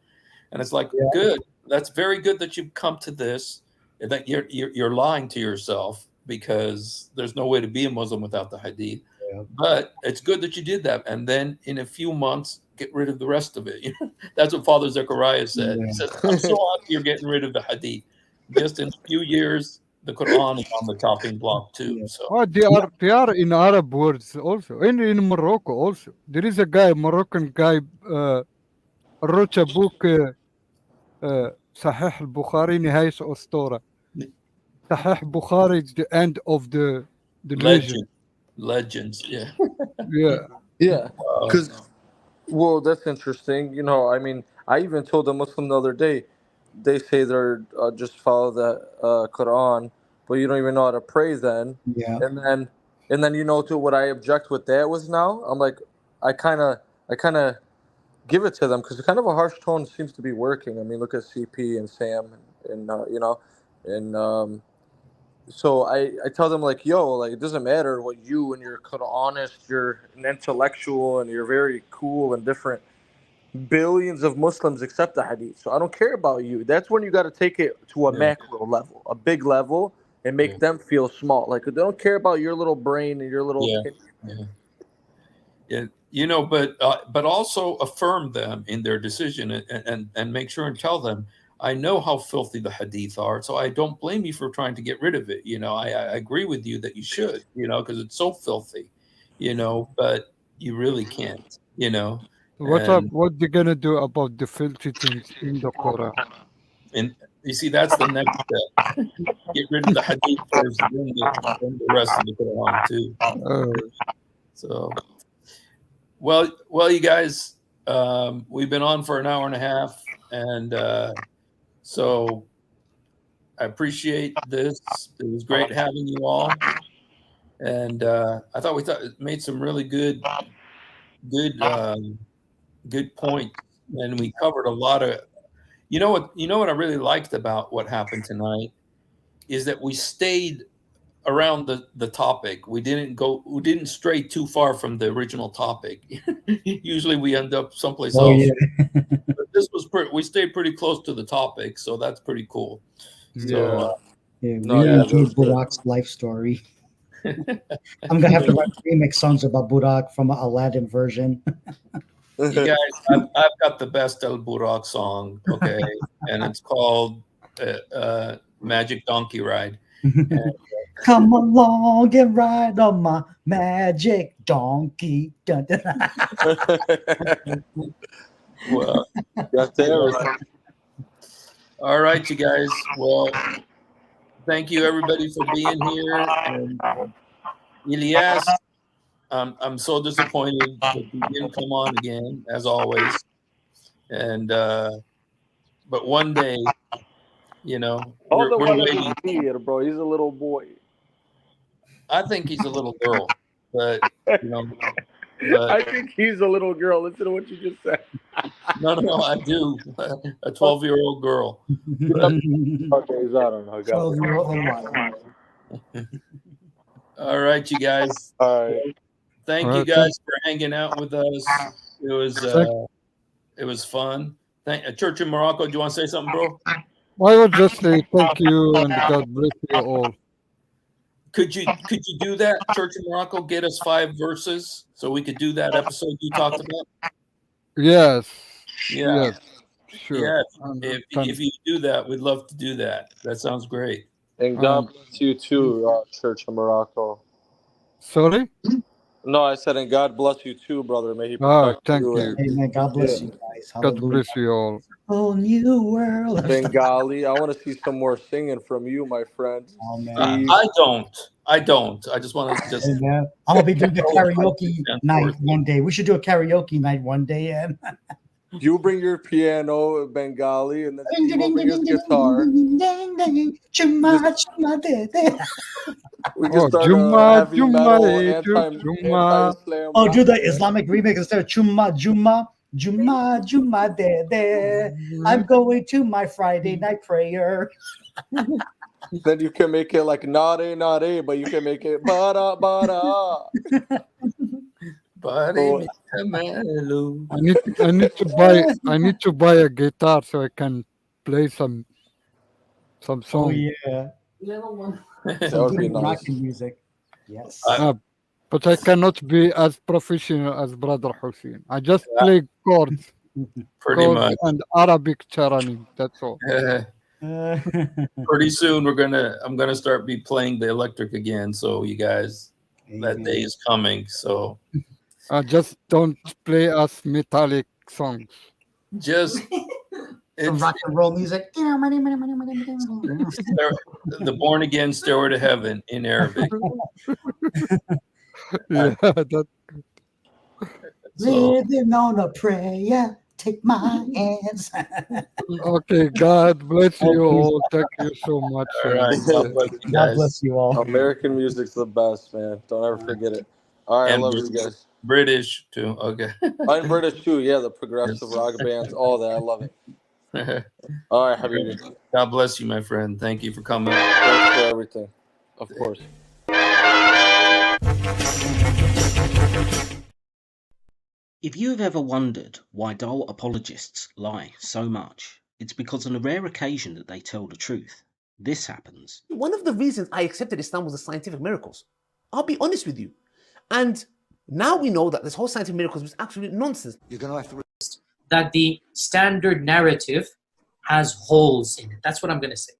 and it's like good. That's very good that you've come to this. That you're lying to yourself because there's no way to be a Muslim without the Hadith. Yeah. But it's good that you did that, and then in a few months, get rid of the rest of it. That's what Father Zechariah said. He said, "I'm so happy you're getting rid of the Hadith. Just in a few years, the Quran is on the chopping block too." So they are in Arab words also, and in Morocco also. There is a Moroccan guy, wrote a book, Sahih al-Bukhari نهاية أسطورة. Sahih Bukhari is the end of the legends. Yeah. Yeah. Because, well, that's interesting. I mean, I even told a Muslim the other day, they say they're just follow the Quran, but you don't even know how to pray then. Yeah. And then to what I object with that was now, I'm like, I kind of give it to them because kind of a harsh tone seems to be working. I mean, look at CP and Sam and so I tell them like, yo, like it doesn't matter what you and you're Quranist, you're an intellectual and you're very cool and different. Billions of Muslims accept the Hadith, so I don't care about you. That's when you got to take it to a macro level, a big level, and make them feel small. Like they don't care about your little brain and your little but also affirm them in their decision and make sure and tell them, I know how filthy the Hadith are, so I don't blame you for trying to get rid of it. I agree with you that you should, because it's so filthy, but you really can't, What they gonna do about the filthy things in the Quran? And you see, that's the next step. Get rid of the Hadith first, then the rest of the Quran too. Well, you guys, we've been on for an hour and a half, and so I appreciate this. It was great having you all, and I thought it made some really good points, and we covered a lot of. You know what I really liked about what happened tonight is that we stayed around the topic. We didn't stray too far from the original topic. Usually we end up someplace else. Yeah. But this was we stayed pretty close to the topic, so that's pretty cool. So Yeah, No, we yeah, enjoyed that's good. Burraq's life story. I'm gonna have to write remix songs about Burraq from an Aladdin version. you guys, I've got the best El Burraq song, okay, and it's called Magic Donkey Ride. Come along and ride on my magic donkey. Dun, dun. Well, That's it. Right. all right, you guys. Well, thank you everybody for being here. And Elias, I'm so disappointed that you didn't come on again, as always. And but one day, All the we're weather waiting. is here, bro. He's a little boy. I think he's a little girl, but I think he's a little girl. Listen to what you just said. no, I do. A 12-year-old girl. Okay, he's I don't know. Got it. All right, you guys. All right. Thank All you right, guys for hanging out with us. It was fun. Church in Morocco. Do you want to say something, bro? I would just say thank you and God bless you all. Could you do that, Church in Morocco? Get us 5 verses so we could do that episode you talked about. Yes. Yeah. Yes. Sure. Yeah. If you do that, we'd love to do that. That sounds great. And God bless you too, Church of Morocco. Sorry? No, I said, and God bless you too, brother. May He protect Thank you. you. Amen. God bless you guys. God Hallelujah. bless you all. Oh, new world. Bengali. I want to see some more singing from you, my friend. Oh, man. I don't. I just want to just. Amen. I'm gonna be doing a karaoke night one day. We should do a karaoke night one day, and You bring your piano, Bengali, and then Steve will bring his guitar. We can start heavy metal, anti-Islam. Oh, do the Islamic remix instead of Chumma Jumma Jumma Jumma de. I'm going to my Friday night prayer. Then you can make it like nare, but you can make it bara, bara. I need to buy a guitar so I can play some songs. Oh yeah. That would be nice. Rocking music. Yes. But I cannot be as professional as Brother Hussein. I just play chords, Pretty much. and Arabic charani. That's all. Pretty soon I'm gonna start playing the electric again. So you guys, that day is coming. So Just don't play us metallic songs. Just some rock and roll music. The Born Again Stairway to Heaven in Arabic. Living on a prayer. Take my hands. Okay, God bless you all. Thank you so much. All right. God bless you all. American music's the best, man. Don't ever forget it. All right, I love you guys. British too. Okay. I'm British too. Yeah, the progressive rock bands, all that. I love it. All right, Habibi. God bless you, my friend. Thank you for coming. Thanks for everything. Of course. If you have ever wondered why dull apologists lie so much, it's because on a rare occasion that they tell the truth. This happens. One of the reasons I accepted Islam was the scientific miracles. I'll be honest with you. And now we know that this whole scientific miracles was absolute nonsense. You're going to have to that the standard narrative has holes in it. That's what I'm going to say.